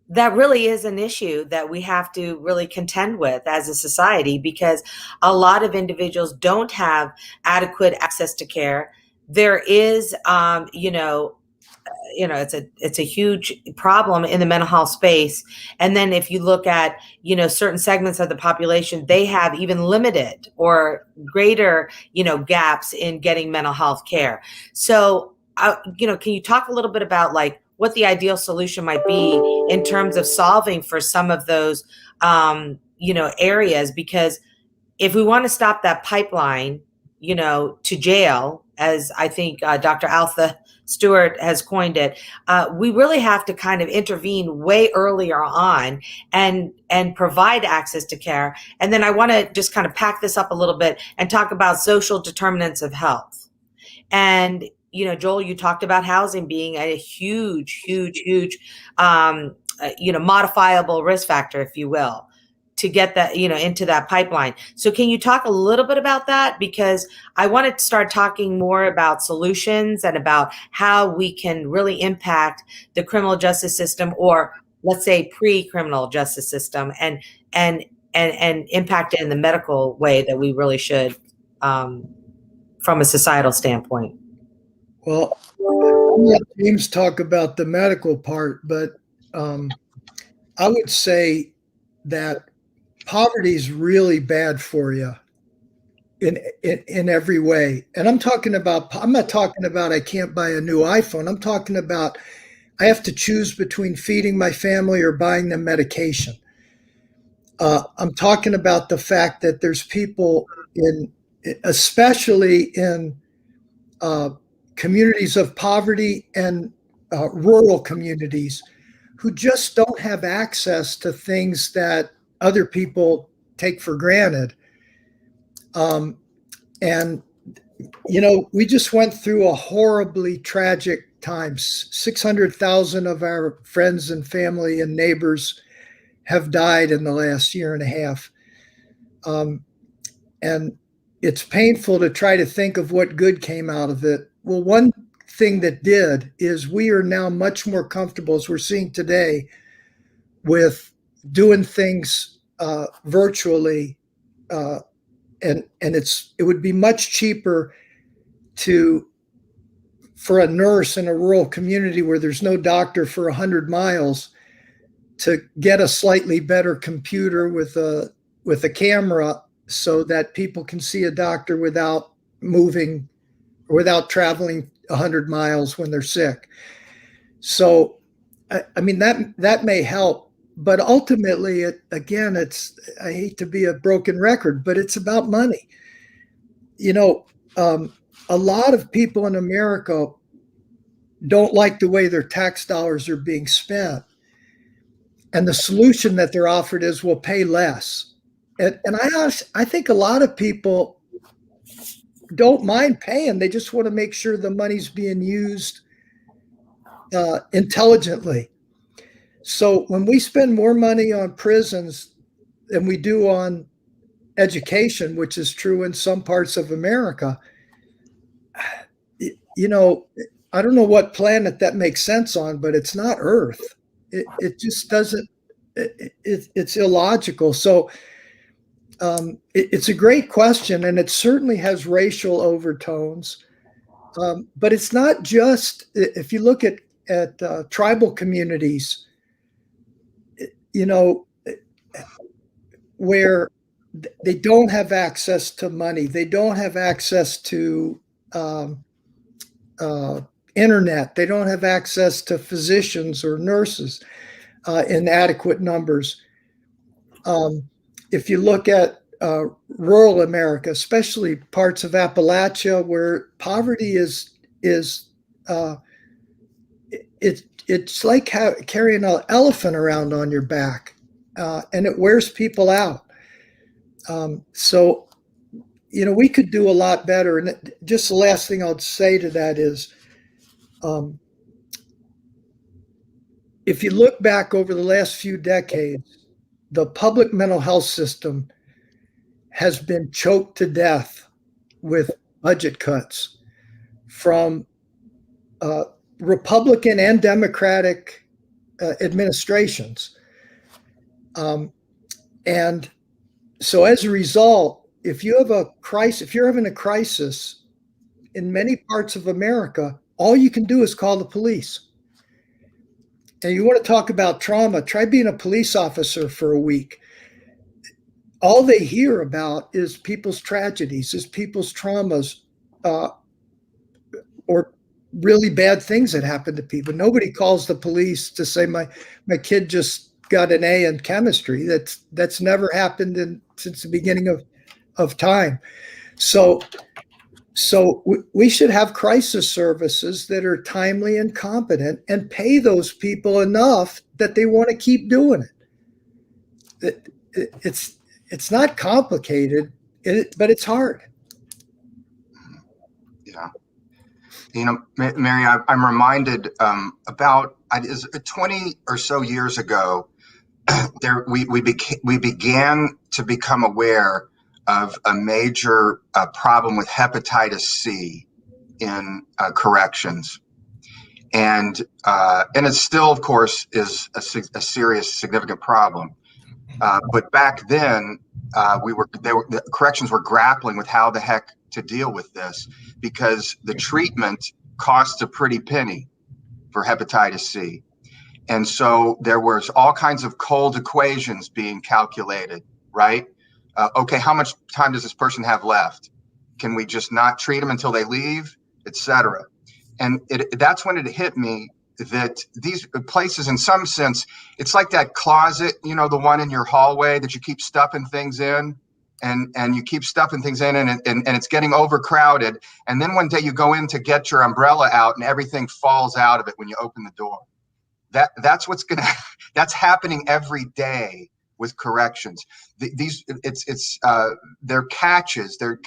That really is an issue that we have to really contend with as a society, because a lot of individuals don't have adequate access to care. There is it's a huge problem in the mental health space. And then if you look at, certain segments of the population, they have even limited or greater, gaps in getting mental health care. So, can you talk a little bit about what the ideal solution might be in terms of solving for some of those, areas? Because if we want to stop that pipeline, to jail, as I think Dr. Altha Stewart has coined it, we really have to kind of intervene way earlier on and provide access to care. And then I want to just kind of pack this up a little bit and talk about social determinants of health. And, you know, Joel, you talked about housing being a huge, modifiable risk factor, if you will, to get that, into that pipeline. So can you talk a little bit about that? Because I want to start talking more about solutions and about how we can really impact the criminal justice system, or let's say pre-criminal justice system, and impact it in the medical way that we really should, from a societal standpoint. Well, I'll let James talk about the medical part, but I would say that poverty is really bad for you in every way. And I'm not talking about I can't buy a new iPhone. I'm talking about I have to choose between feeding my family or buying them medication. I'm talking about the fact that there's people especially in communities of poverty and rural communities, who just don't have access to things that other people take for granted. And, we just went through a horribly tragic time. 600,000 of our friends and family and neighbors have died in the last year and a half. And it's painful to try to think of what good came out of it. Well, one thing that did is we are now much more comfortable, as we're seeing today, with doing things virtually, and it would be much cheaper for a nurse in a rural community where there's no doctor for 100 miles to get a slightly better computer with a camera so that people can see a doctor without moving, without traveling 100 miles when they're sick. So, I mean, that may help, but ultimately, I hate to be a broken record, but it's about money. A lot of people in America don't like the way their tax dollars are being spent. And the solution that they're offered is, we'll pay less. And I think a lot of people don't mind paying. They just want to make sure the money's being used intelligently. So when we spend more money on prisons than we do on education, which is true in some parts of America, I don't know what planet that makes sense on, but it's not Earth. It just doesn't, it's illogical. So it's a great question, and it certainly has racial overtones. But it's not just, if you look at tribal communities, where they don't have access to money, they don't have access to internet, they don't have access to physicians or nurses in adequate numbers. If you look at rural America, especially parts of Appalachia, where poverty it's like carrying an elephant around on your back, and it wears people out. So, we could do a lot better. And just the last thing I'll say to that is, if you look back over the last few decades, the public mental health system has been choked to death with budget cuts from Republican and Democratic administrations. And so as a result, if you're having a crisis in many parts of America, all you can do is call the police. And you want to talk about trauma, try being a police officer for a week. All they hear about is people's tragedies, is people's traumas, or really bad things that happen to people. Nobody calls the police to say, my kid just got an A in chemistry. That's never happened since the beginning of time. So So we should have crisis services that are timely and competent and pay those people enough that they want to keep doing it. It's not complicated, but it's hard. Yeah. You know, Mary, I'm reminded about 20 or so years ago, we began to become aware of a major problem with hepatitis C in corrections, and it still, of course, is a serious, significant problem. But back then, the corrections were grappling with how the heck to deal with this, because the treatment costs a pretty penny for hepatitis C. And so there was all kinds of cold equations being calculated, right? Okay, how much time does this person have left? Can we just not treat them until they leave, etc.? And that's when it hit me that these places, in some sense, it's like that closet, you know, the one in your hallway that you keep stuffing things in, and you keep stuffing things in, and it's getting overcrowded. And then one day you go in to get your umbrella out, and everything falls out of it when you open the door. That's happening every day with corrections. They're catches. They're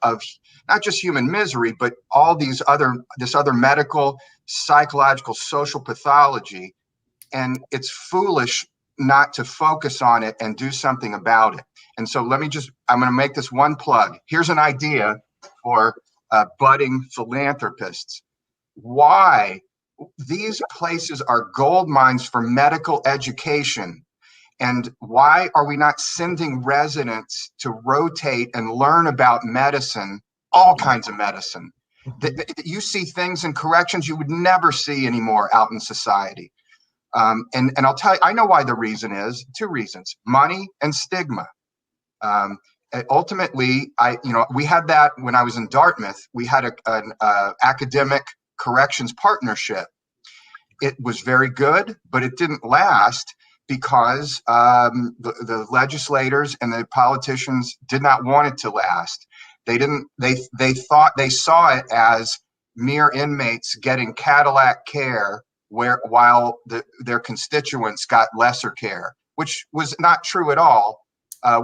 of not just human misery, but all this other medical, psychological, social pathology, and it's foolish not to focus on it and do something about it. And so I'm going to make this one plug. Here's an idea for budding philanthropists. Why these places are gold mines for medical education, and why are we not sending residents to rotate and learn about medicine, all kinds of medicine? You see things in corrections you would never see anymore out in society. And I'll tell you, I know why the reason is. Two reasons: money and stigma. Ultimately, we had that when I was in Dartmouth. We had an academic corrections partnership. It was very good, but it didn't last because the legislators and the politicians did not want it to last. They saw it as mere inmates getting Cadillac care while their constituents got lesser care, which was not true at all.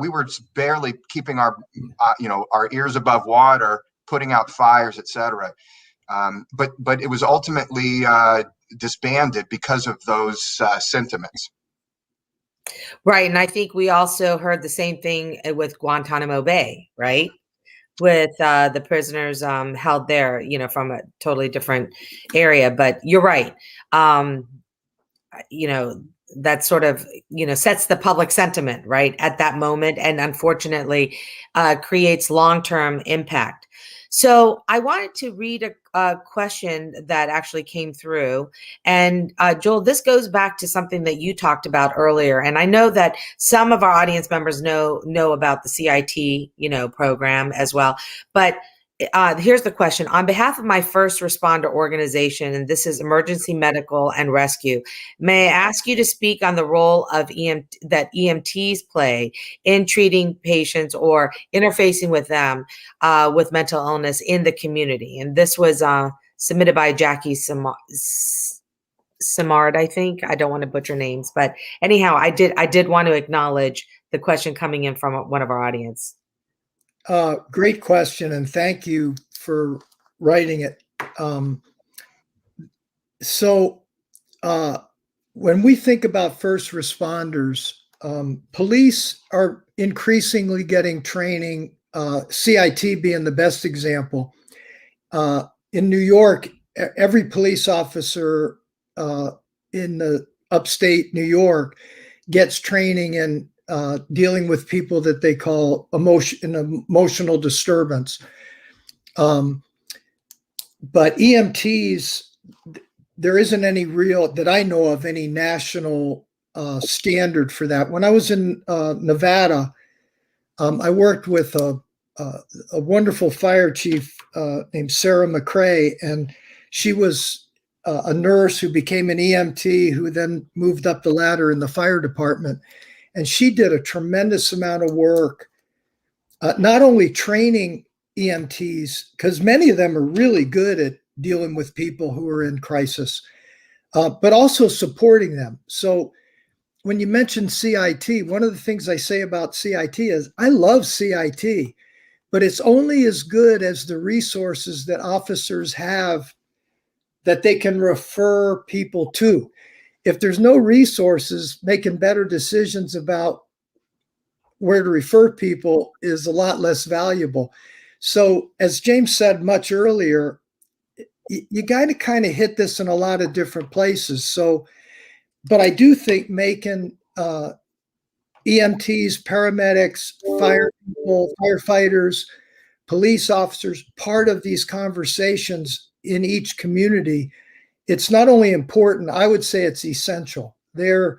We were barely keeping our ears above water, putting out fires, etc. But it was ultimately disbanded because of those sentiments. Right. And I think we also heard the same thing with Guantanamo Bay, right? With the prisoners held there, from a totally different area. But you're right. That sort of, sets the public sentiment, right, at that moment, and unfortunately creates long-term impact. So I wanted to read a question that actually came through. And Joel, this goes back to something that you talked about earlier. And I know that some of our audience members know about the CIT, program as well. But here's the question. On behalf of my first responder organization, and this is Emergency Medical and Rescue, may I ask you to speak on the role of that EMTs play in treating patients or interfacing with them with mental illness in the community? And this was submitted by Jackie Simard, I think. I don't want to butcher names, but anyhow, I did want to acknowledge the question coming in from one of our audience. Great question, and thank you for writing it. When we think about first responders, police are increasingly getting training, CIT being the best example. In New York, every police officer in the upstate New York gets training in dealing with people that they call emotional disturbance. But EMTs, there isn't any real, that I know of, any national standard for that. When I was in Nevada, I worked with a wonderful fire chief named Sarah McCrae, and she was a nurse who became an EMT, who then moved up the ladder in the fire department. And she did a tremendous amount of work, not only training EMTs, because many of them are really good at dealing with people who are in crisis, but also supporting them. So when you mention CIT, one of the things I say about CIT is I love CIT, but it's only as good as the resources that officers have that they can refer people to. If there's no resources, making better decisions about where to refer people is a lot less valuable. So as James said much earlier, you got to kind of hit this in a lot of different places. So, but I do think making EMTs, paramedics, fire people, firefighters, police officers part of these conversations in each community, it's not only important, I would say it's essential. They're,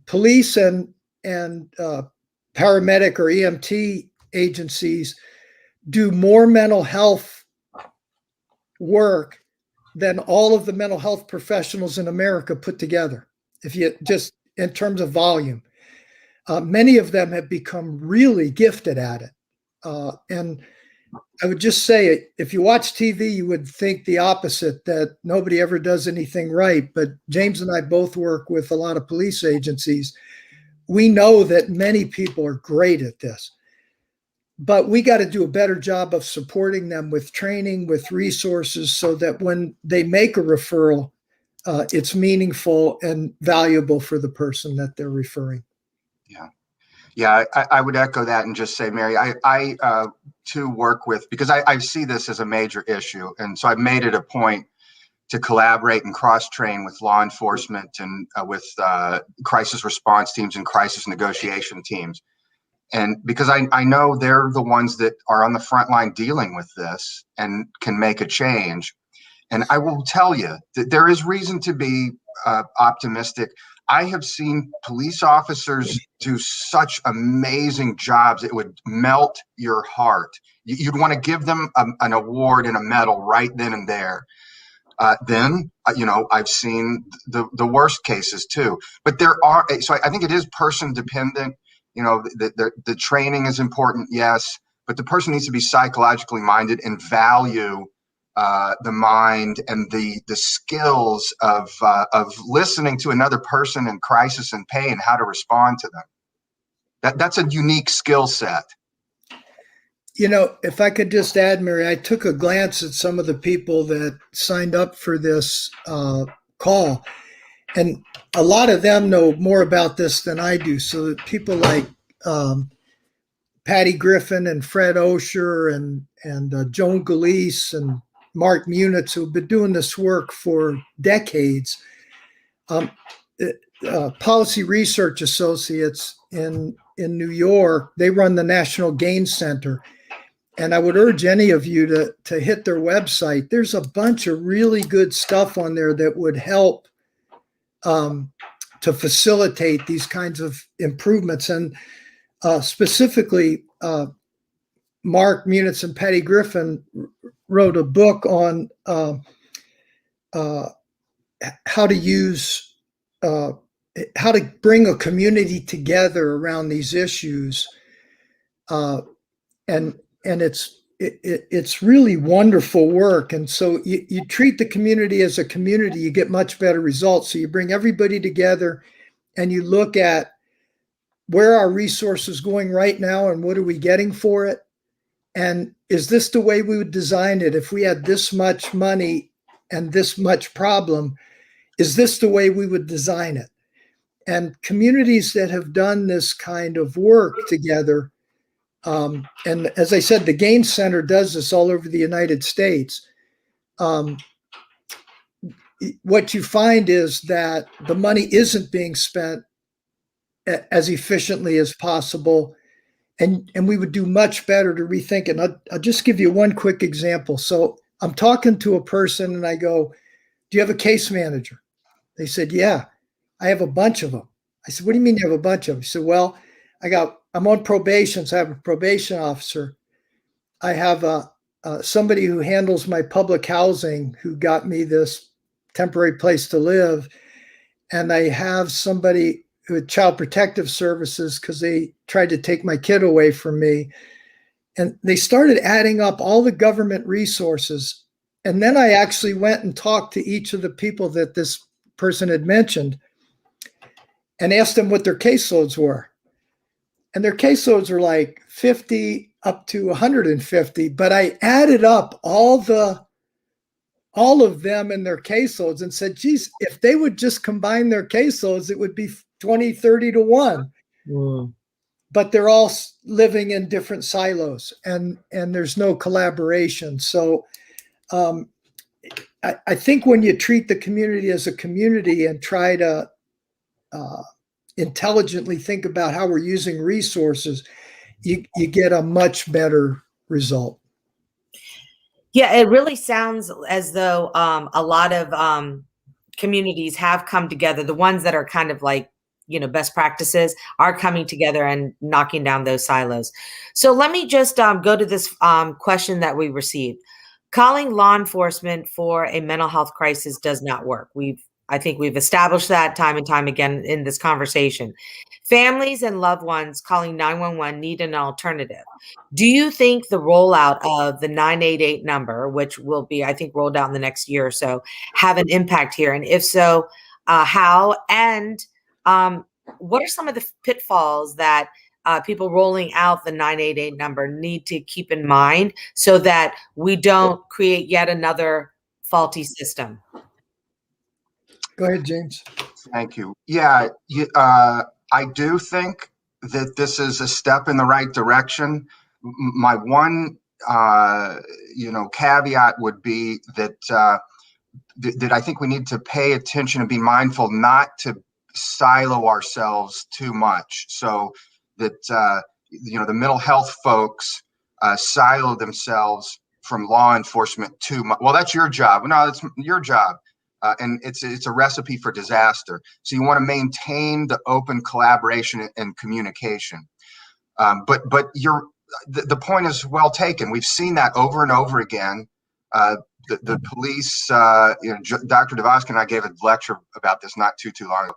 police and paramedic or EMT agencies do more mental health work than all of the mental health professionals in America put together. If you just in terms of volume, many of them have become really gifted at it. And I would just say, if you watch TV, you would think the opposite, that nobody ever does anything right. But James and I both work with a lot of police agencies. We know that many people are great at this, but we got to do a better job of supporting them with training, with resources, so that when they make a referral, it's meaningful and valuable for the person that they're referring. Yeah. Yeah, I would echo that and just say, Mary, I too work with, because I see this as a major issue. And so I've made it a point to collaborate and cross-train with law enforcement and with crisis response teams and crisis negotiation teams. And because I know they're the ones that are on the front line dealing with this and can make a change. And I will tell you that there is reason to be optimistic. I have seen police officers do such amazing jobs. It would melt your heart. You'd want to give them an award and a medal right then and there. Then, I've seen the worst cases too. But there are, so I think it is person dependent. The training is important, yes, but the person needs to be psychologically minded and value the mind and the skills of listening to another person in crisis and pain, how to respond to them. That's a unique skill set. If I could just add, Mary, I took a glance at some of the people that signed up for this call, and a lot of them know more about this than I do. So people like Patty Griffin and Fred Osher and Joan Galeese and Mark Munitz, who've been doing this work for decades. Policy Research Associates in New York, they run the National Gain Center. And I would urge any of you to hit their website. There's a bunch of really good stuff on there that would help to facilitate these kinds of improvements. And specifically, Mark Munitz and Patty Griffin wrote a book on how to bring a community together around these issues, and it's really wonderful work. And so you treat the community as a community, you get much better results. So you bring everybody together and you look at where are resources going right now and what are we getting for it? And is this the way we would design it? If we had this much money and this much problem, is this the way we would design it? And communities that have done this kind of work together, and as I said, the Gain Center does this all over the United States. What you find is that the money isn't being spent as efficiently as possible. And we would do much better to rethink it. I'll just give you one quick example. So I'm talking to a person and I go, do you have a case manager? They said, yeah, I have a bunch of them. I said, what do you mean you have a bunch of them? He said, well, I'm on probation, so I have a probation officer. I have somebody who handles my public housing who got me this temporary place to live. And I have somebody with Child Protective Services because they tried to take my kid away from me. And they started adding up all the government resources. And then I actually went and talked to each of the people that this person had mentioned and asked them what their caseloads were. And their caseloads were like 50 up to 150. But I added up all of them and their caseloads and said, geez, if they would just combine their caseloads, it would be 20, 30 to 1. Mm. But they're all living in different silos, and there's no collaboration. So I think when you treat the community as a community and try to intelligently think about how we're using resources, you get a much better result. Yeah, it really sounds as though a lot of communities have come together. The ones that are kind of like, best practices are coming together and knocking down those silos. So let me just go to this question that we received. Calling law enforcement for a mental health crisis does not work. I think we've established that time and time again in this conversation. Families and loved ones calling 911 need an alternative. Do you think the rollout of the 988 number, which will be, I think, rolled out in the next year or so, have an impact here? And if so, how? And what are some of the pitfalls that people rolling out the 988 number need to keep in mind so that we don't create yet another faulty system? Go ahead, James. Thank you. Yeah, I do think that this is a step in the right direction. My one, caveat would be that that I think we need to pay attention and be mindful not to silo ourselves too much, so that the mental health folks silo themselves from law enforcement too much. Well, that's your job. No, that's your job. And it's a recipe for disaster. So you want to maintain the open collaboration and communication. But the point is well taken. We've seen that over and over again. The police, Dr. Dvoskin and I gave a lecture about this not too long ago.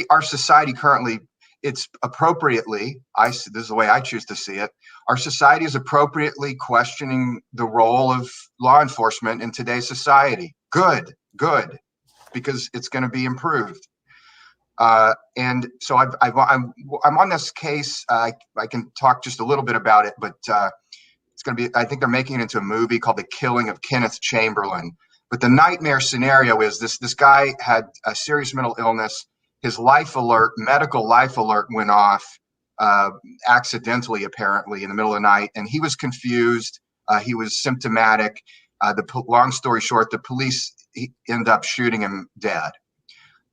Our society currently, it's appropriately, this is the way I choose to see it, our society is appropriately questioning the role of law enforcement in today's society. Good, because it's going to be improved. And so I'm on this case. I can talk just a little bit about it, but it's going to be, I think they're making it into a movie called The Killing of Kenneth Chamberlain. But the nightmare scenario is this guy had a serious mental illness. His medical life alert went off accidentally, apparently, in the middle of the night. And he was confused. He was symptomatic. Long story short, the police end up shooting him dead.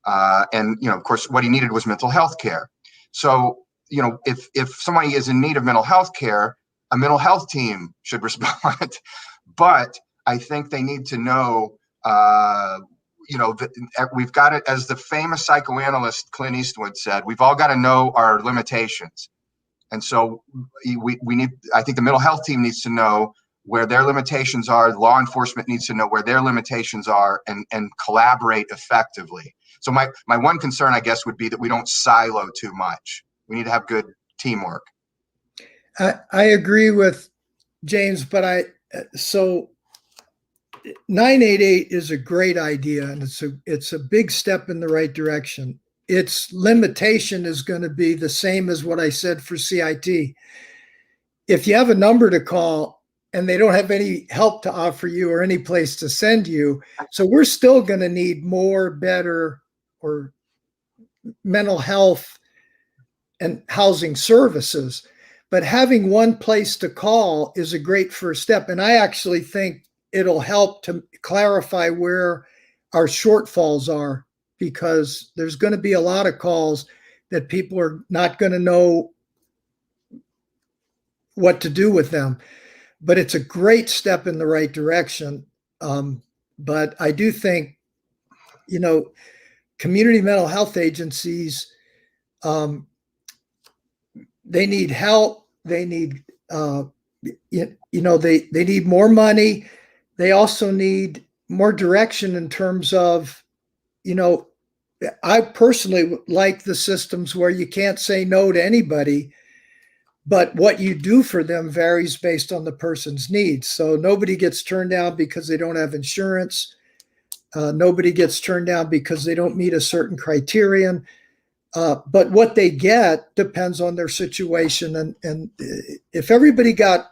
And, of course, what he needed was mental health care. So, if somebody is in need of mental health care, a mental health team should respond. But I think they need to know, we've got it, as the famous psychoanalyst Clint Eastwood said, we've all got to know our limitations. And so I think the mental health team needs to know where their limitations are. Law enforcement needs to know where their limitations are and collaborate effectively. So my one concern, I guess, would be that we don't silo too much. We need to have good teamwork. I agree with James, but so 988 is a great idea, and it's a big step in the right direction. Its limitation is going to be the same as what I said for CIT. If you have a number to call and they don't have any help to offer you or any place to send you, so we're still going to need better or mental health and housing services. But having one place to call is a great first step. And I actually think it'll help to clarify where our shortfalls are, because there's going to be a lot of calls that people are not going to know what to do with them. But it's a great step in the right direction. But I do think, community mental health agencies, they need help. They need, they need more money. They also need more direction in terms of, I personally like the systems where you can't say no to anybody, but what you do for them varies based on the person's needs. So nobody gets turned down because they don't have insurance. Nobody gets turned down because they don't meet a certain criterion. But what they get depends on their situation. And if everybody got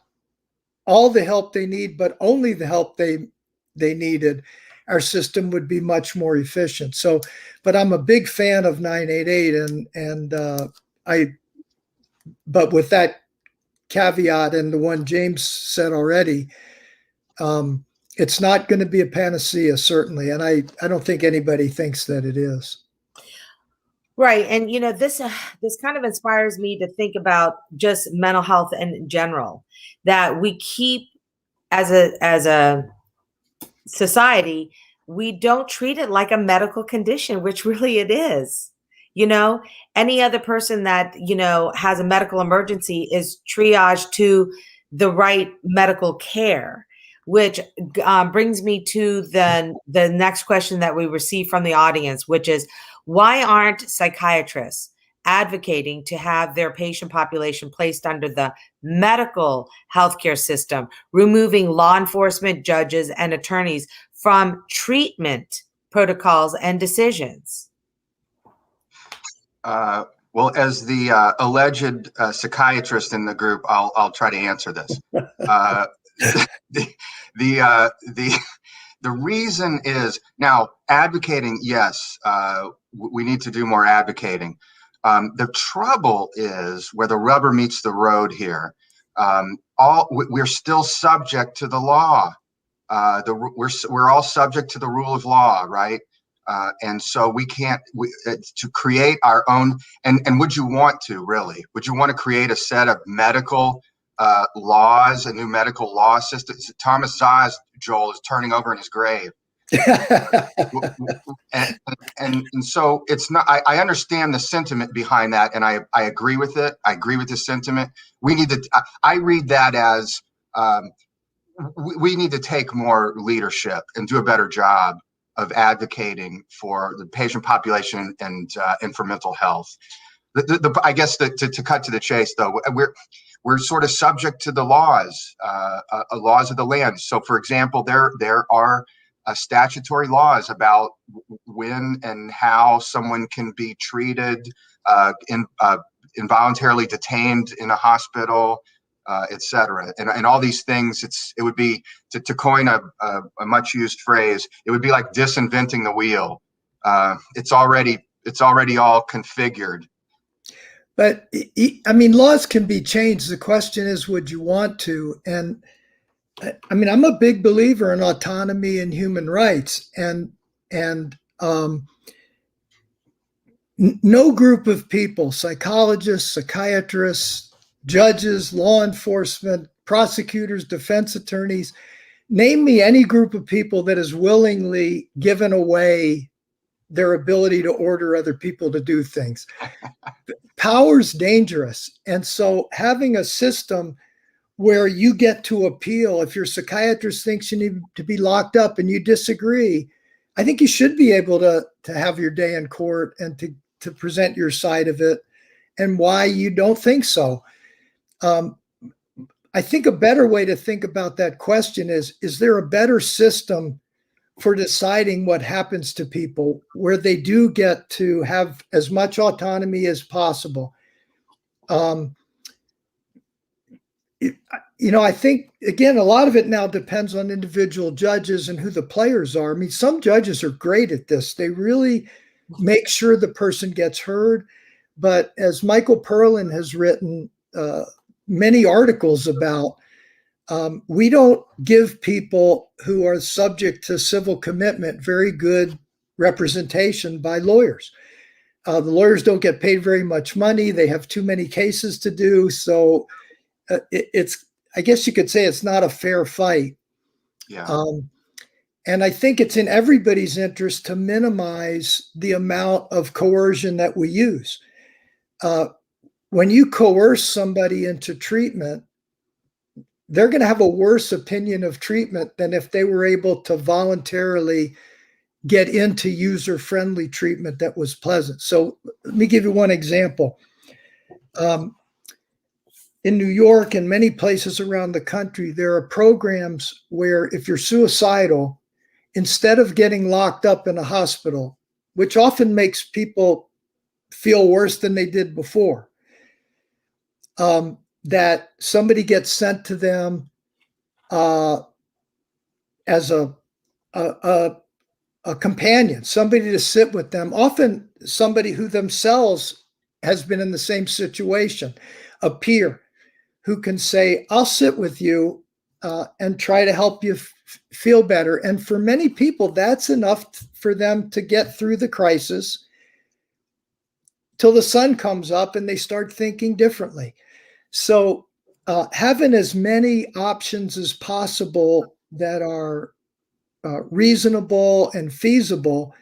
all the help they need, but only the help they needed, our system would be much more efficient. So, but I'm a big fan of 988, but with that caveat and the one James said already, it's not going to be a panacea, certainly. And I don't think anybody thinks that it is. Right. And, this kind of inspires me to think about just mental health in general, that we keep as a society, we don't treat it like a medical condition, which really it is. Any other person that, has a medical emergency is triaged to the right medical care, which brings me to the next question that we received from the audience, which is, why aren't psychiatrists advocating to have their patient population placed under the medical healthcare system, removing law enforcement, judges, and attorneys from treatment protocols and decisions? Well, as the alleged psychiatrist in the group, I'll try to answer this. The reason is, now, advocating, yes, we need to do more advocating. The trouble is where the rubber meets the road here. We're still subject to the law. We're all subject to the rule of law, right? And so we can't to create our own. And would you want to really? Would you want to create a set of medical laws, a new medical law system? Thomas Zaz, Joel, is turning over in his grave. and so it's not, I understand the sentiment behind that, and I agree with it. I agree with the sentiment. We need to, I read that as we need to take more leadership and do a better job of advocating for the patient population and for mental health. I guess to cut to the chase, though, we're sort of subject to the laws of the land. So, for example, there are statutory laws about when and how someone can be treated, involuntarily detained in a hospital, et cetera. And all these things, it would be, to coin a much used phrase, it would be like disinventing the wheel. It's already all configured. But I mean, laws can be changed. The question is, would you want to? And I mean, I'm a big believer in autonomy and human rights, and no group of people, psychologists, psychiatrists, judges, law enforcement, prosecutors, defense attorneys, name me any group of people that has willingly given away their ability to order other people to do things. Power's dangerous. And so having a system where you get to appeal, if your psychiatrist thinks you need to be locked up and you disagree, I think you should be able to have your day in court and to present your side of it and why you don't think so. I think a better way to think about that question is there a better system for deciding what happens to people where they do get to have as much autonomy as possible? I think, again, a lot of it now depends on individual judges and who the players are. I mean, some judges are great at this. They really make sure the person gets heard. But as Michael Perlin has written many articles about, we don't give people who are subject to civil commitment very good representation by lawyers. The lawyers don't get paid very much money. They have too many cases to do. So it's, I guess you could say, it's not a fair fight. Yeah. And I think it's in everybody's interest to minimize the amount of coercion that we use. When you coerce somebody into treatment, they're going to have a worse opinion of treatment than if they were able to voluntarily get into user-friendly treatment that was pleasant. So let me give you one example. in New York and many places around the country, there are programs where if you're suicidal, instead of getting locked up in a hospital, which often makes people feel worse than they did before, that somebody gets sent to them as a companion, somebody to sit with them, often somebody who themselves has been in the same situation, a peer who can say, I'll sit with you and try to help you feel better. And for many people, that's enough for them to get through the crisis till the sun comes up and they start thinking differently. So having as many options as possible that are reasonable and feasible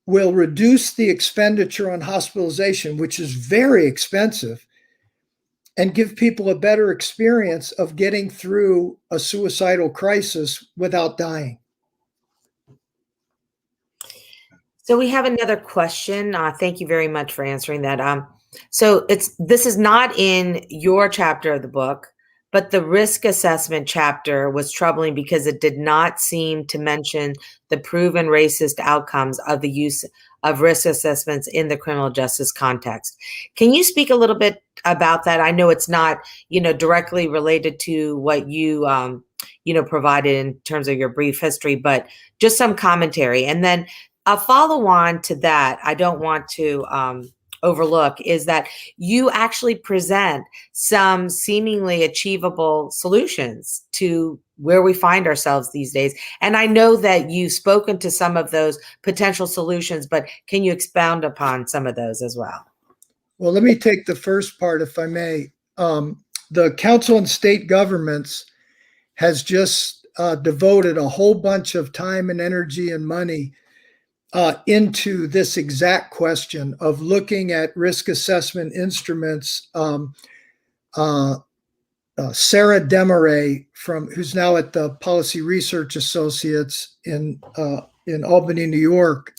will reduce the expenditure on hospitalization, which is very expensive, and give people a better experience of getting through a suicidal crisis without dying. So we have another question. Thank you very much for answering that. So this is not in your chapter of the book, but the risk assessment chapter was troubling because it did not seem to mention the proven racist outcomes of the use of risk assessments in the criminal justice context. Can you speak a little bit about that? I know it's not, directly related to what you, provided in terms of your brief history, but just some commentary. And then a follow on to that, I don't want to overlook, is that you actually present some seemingly achievable solutions to where we find ourselves these days. And I know that you've spoken to some of those potential solutions, but can you expound upon some of those as well? Well, let me take the first part, if I may. The Council on State Governments has just devoted a whole bunch of time and energy and money into this exact question of looking at risk assessment instruments. Sarah Demaray, who's now at the Policy Research Associates in Albany, New York,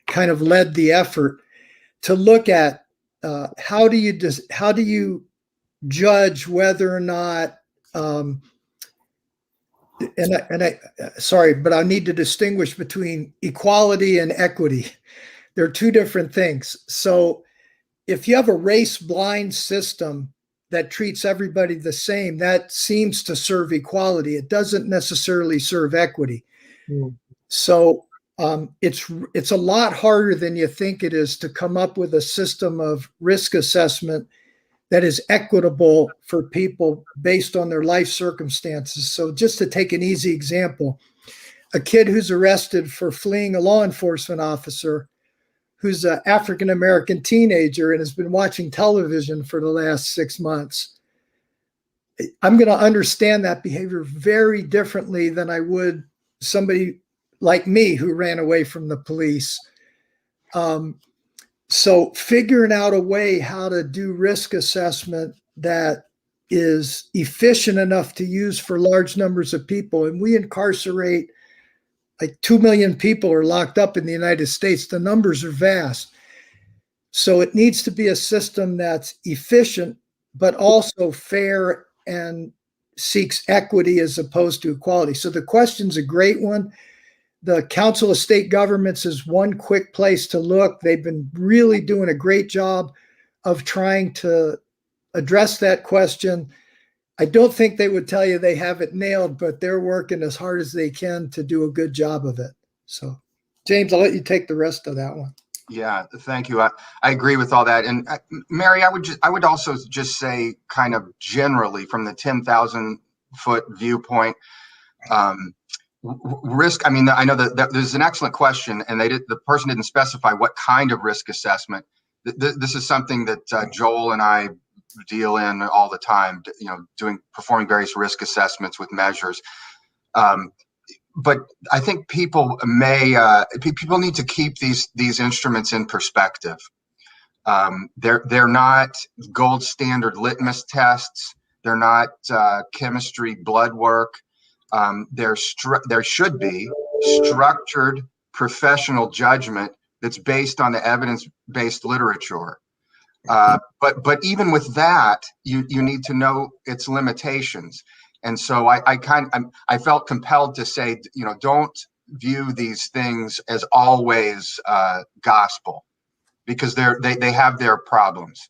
kind of led the effort to look at how do you judge whether or not sorry, but I need to distinguish between equality and equity. They're two different things. So if you have a race-blind system that treats everybody the same, that seems to serve equality. It doesn't necessarily serve equity. So it's a lot harder than you think it is to come up with a system of risk assessment that is equitable for people based on their life circumstances. So just to take an easy example, a kid who's arrested for fleeing a law enforcement officer who's an African-American teenager and has been watching television for the last 6 months, I'm going to understand that behavior very differently than I would somebody like me who ran away from the police. So figuring out a way how to do risk assessment that is efficient enough to use for large numbers of people. And we incarcerate like 2 million people are locked up in the United States. The numbers are vast. So it needs to be a system that's efficient, but also fair and seeks equity as opposed to equality. So the question's a great one. The Council of State Governments is one quick place to look. They've been really doing a great job of trying to address that question. I don't think they would tell you they have it nailed, but they're working as hard as they can to do a good job of it. So, James, I'll let you take the rest of that one. Yeah, thank you. I agree with all that. And Mary, I would also just say, kind of generally from the 10,000-foot viewpoint, risk. I mean, I know that there's an excellent question, and the person didn't specify what kind of risk assessment. This is something that Joel and I deal in all the time. Performing various risk assessments with measures. But I think people need to keep these instruments in perspective. They're not gold standard litmus tests. They're not chemistry blood work. There should be structured professional judgment that's based on the evidence-based literature. But even with that, you need to know its limitations. And so I felt compelled to say, don't view these things as always gospel, because they have their problems.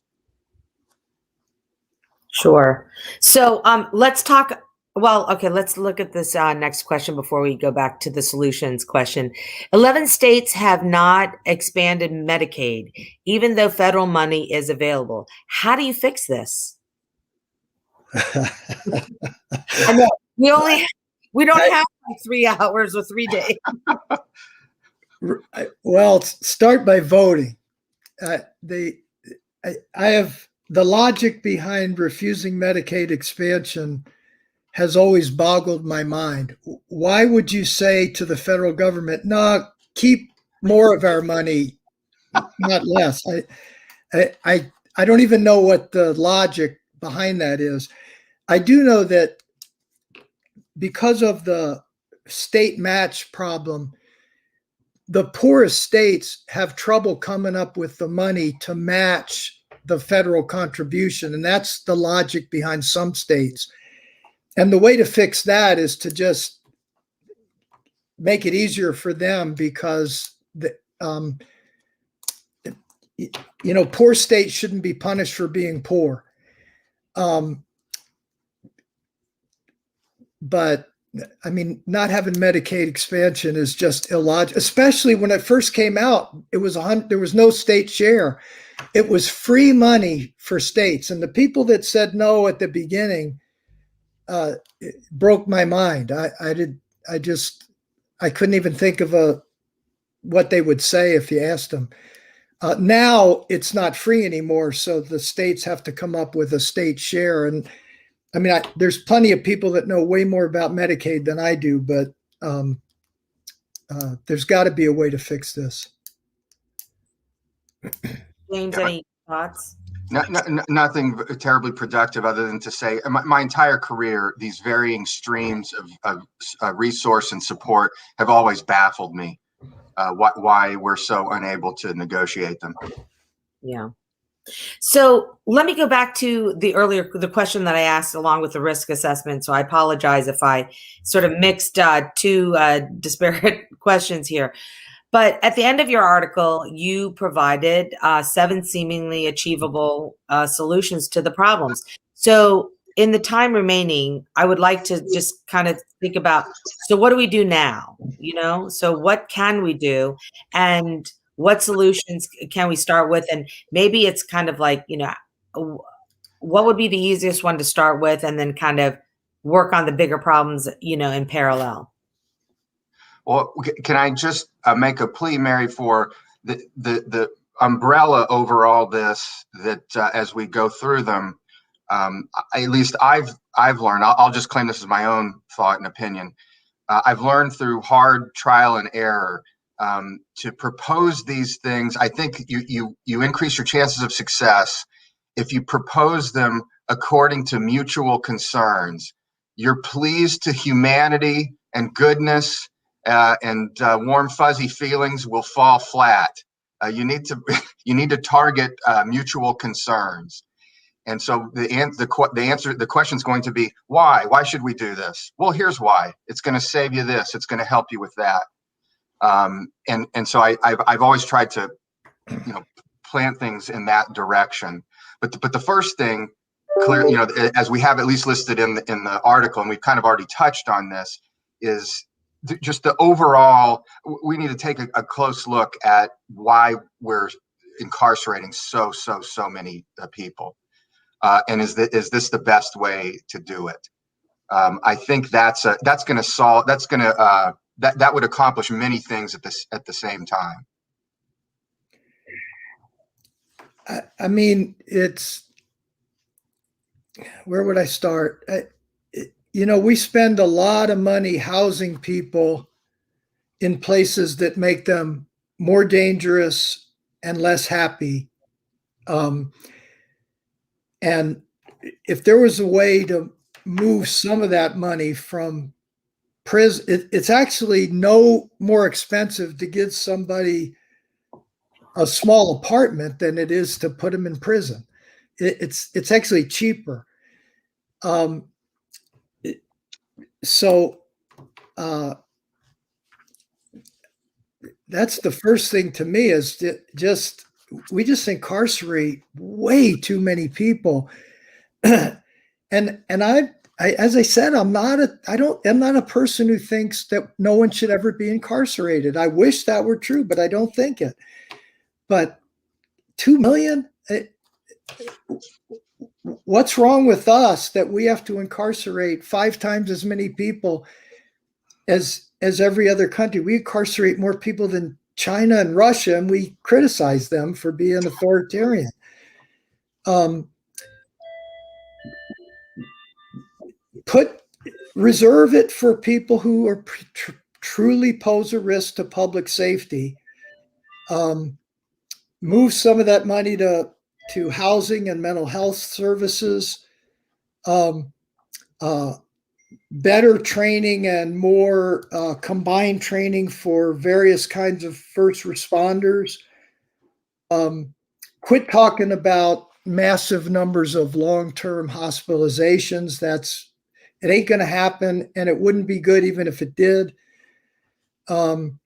Sure. So let's talk. Well, okay, let's look at this next question before we go back to the solutions question. 11 states have not expanded Medicaid, even though federal money is available. How do you fix this? I know we don't have like 3 hours or 3 days. Well, start by voting. I have the logic behind refusing Medicaid expansion has always boggled my mind. Why would you say to the federal government, no, keep more of our money, not less? I don't even know what the logic behind that is. I do know that because of the state match problem, the poorest states have trouble coming up with the money to match the federal contribution. And that's the logic behind some states. And the way to fix that is to just make it easier for them, because poor states shouldn't be punished for being poor. But I mean, not having Medicaid expansion is just illogical, especially when it first came out. There was no state share. It was free money for states. And the people that said no at the beginning, it broke my mind. I couldn't even think of what they would say if you asked them. Now it's not free anymore, so the states have to come up with a state share. And I mean, there's plenty of people that know way more about Medicaid than I do, but there's got to be a way to fix this. James, any thoughts? Nothing terribly productive, other than to say my entire career, these varying streams of resource and support have always baffled me. Why we're so unable to negotiate them. Yeah. So let me go back to the question that I asked along with the risk assessment. So I apologize if I sort of mixed two disparate questions here. But at the end of your article, you provided 7 seemingly achievable solutions to the problems. So in the time remaining, I would like to just kind of think about, so what do we do now? So what can we do? And what solutions can we start with? And maybe it's kind of like, what would be the easiest one to start with, and then kind of work on the bigger problems, in parallel? Well, can I just make a plea, Mary, for the umbrella over all this, that as we go through them, at least I've learned, I'll just claim this as my own thought and opinion. I've learned through hard trial and error to propose these things. I think you increase your chances of success if you propose them according to mutual concerns. Your pleas to humanity and goodness and warm fuzzy feelings will fall flat. You need to target mutual concerns. And so the question is going to be, why? Why should we do this? Well, here's why. It's going to save you this. It's going to help you with that. And so I've always tried to, plant things in that direction. But the first thing, clear, as we have at least listed in the article, and we've kind of already touched on this, is just the overall. We need to take a close look at why we're incarcerating so many people. And is this the best way to do it? I think that would accomplish many things at the same time. I mean, where would I start? We spend a lot of money housing people in places that make them more dangerous and less happy. And if there was a way to move some of that money from prison, it's actually no more expensive to give somebody a small apartment than it is to put them in prison. It's actually cheaper. So that's the first thing to me is we just incarcerate way too many people. And I as I said, I'm not a person who thinks that no one should ever be incarcerated. I wish that were true, but I don't think it. But 2 million, what's wrong with us that we have to incarcerate 5 times as many people as every other country? We incarcerate more people than China and Russia, and we criticize them for being authoritarian. Reserve it for people who are truly pose a risk to public safety. Move some of that money to housing and mental health services. Better training and more combined training for various kinds of first responders. Quit talking about massive numbers of long-term hospitalizations. It ain't going to happen, and it wouldn't be good even if it did. One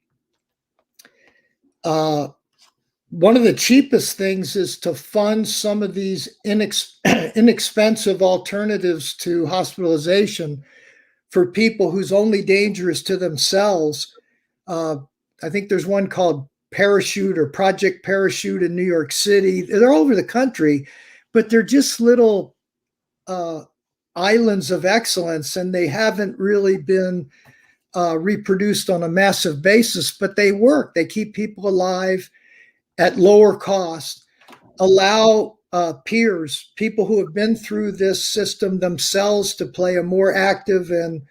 of the cheapest things is to fund some of these inexpensive alternatives to hospitalization for people whose only danger is to themselves. I think there's one called Parachute or Project Parachute in New York City. They're all over the country, but they're just little islands of excellence, and they haven't really been reproduced on a massive basis, but they work. They keep people alive at lower cost, allow peers, people who have been through this system themselves, to play a more active and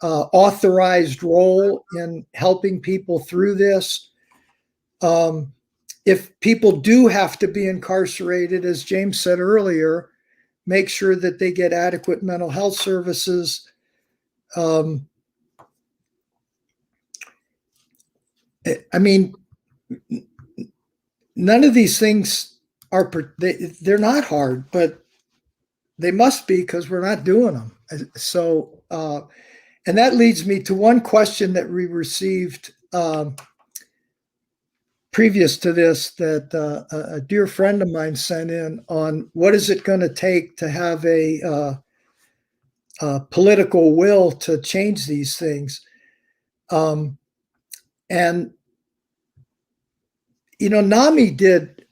authorized role in helping people through this. If people do have to be incarcerated, as James said earlier, make sure that they get adequate mental health services. I mean, none of these things they're not hard, but they must be, because we're not doing them. So, and that leads me to one question that we received previous to this, that a dear friend of mine sent in on what is it going to take to have a political will to change these things. And, NAMI did,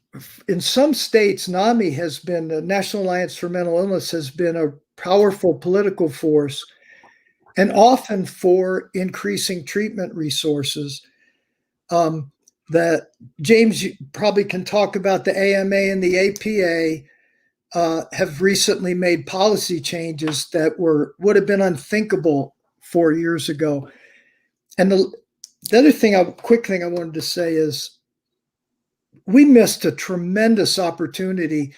in some states, NAMI has been, the National Alliance for Mental Illness has been a powerful political force, and often for increasing treatment resources. That James probably can talk about. The AMA and the APA have recently made policy changes that would have been unthinkable 4 years ago. And the other thing, quick thing I wanted to say is, we missed a tremendous opportunity.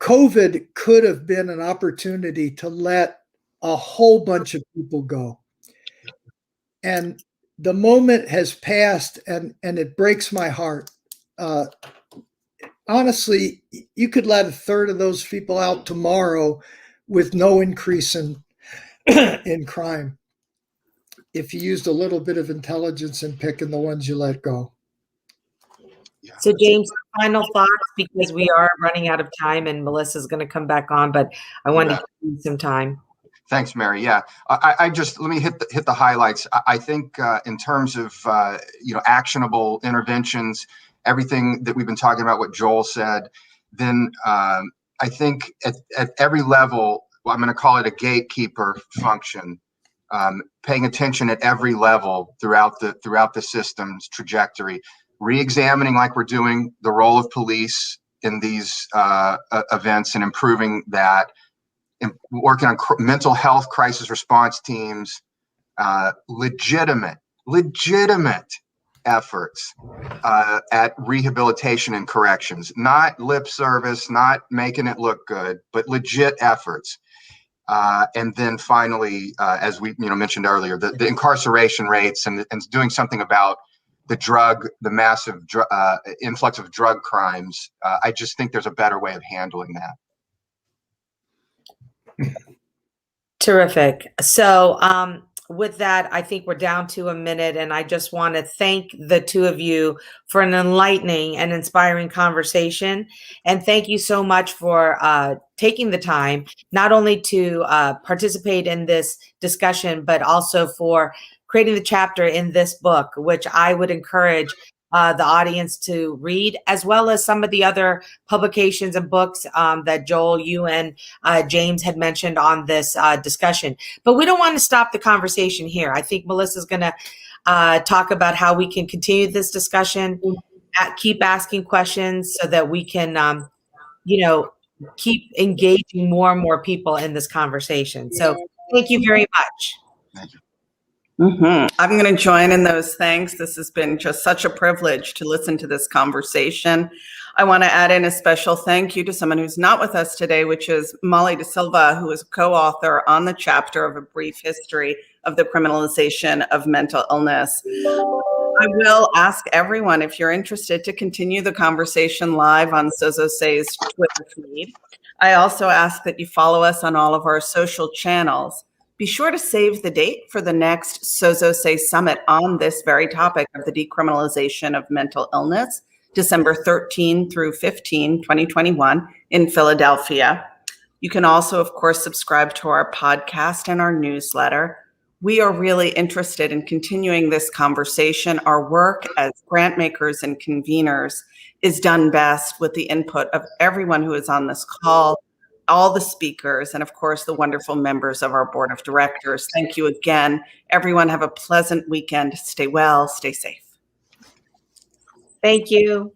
COVID could have been an opportunity to let a whole bunch of people go. And the moment has passed, and it breaks my heart. Honestly, you could let a third of those people out tomorrow with no increase in crime, if you used a little bit of intelligence in picking the ones you let go. Yeah. So James, final thoughts, because we are running out of time and Melissa's going to come back on, but I wanted to give you some time. Thanks, Mary. Yeah, I just, let me hit the highlights. I think in terms of actionable interventions, everything that we've been talking about, what Joel said, then I think at every level, I'm going to call it a gatekeeper function, paying attention at every level throughout the system's trajectory, re-examining, like we're doing, the role of police in these events and improving that. Working on mental health crisis response teams, legitimate efforts at rehabilitation and corrections, not lip service, not making it look good, but legit efforts. And then finally, as we mentioned earlier, the incarceration rates and doing something about the massive influx of drug crimes. I just think there's a better way of handling that. Terrific. So with that, I think we're down to a minute, and I just want to thank the two of you for an enlightening and inspiring conversation. And thank you so much for taking the time, not only to participate in this discussion, but also for creating the chapter in this book, which I would encourage the audience to read, as well as some of the other publications and books that Joel, you and James had mentioned on this discussion. But we don't want to stop the conversation here. I think Melissa's going to talk about how we can continue this discussion, keep asking questions so that we can, keep engaging more and more people in this conversation. So thank you very much. Thank you. I'm going to join in those thanks. This has been just such a privilege to listen to this conversation. I want to add in a special thank you to someone who's not with us today, which is Molly De Silva, who is co-author on the chapter of A Brief History of the Criminalization of Mental Illness. I will ask everyone, if you're interested, to continue the conversation live on Sozosei's Twitter feed. I also ask that you follow us on all of our social channels. Be sure to save the date for the next Sozosei Summit on this very topic of the decriminalization of mental illness, December 13 through 15, 2021 in Philadelphia. You can also, of course, subscribe to our podcast and our newsletter. We are really interested in continuing this conversation. Our work as grant makers and conveners is done best with the input of everyone who is on this call, all the speakers, and of course, the wonderful members of our board of directors. Thank you again. Everyone have a pleasant weekend. Stay well, stay safe. Thank you.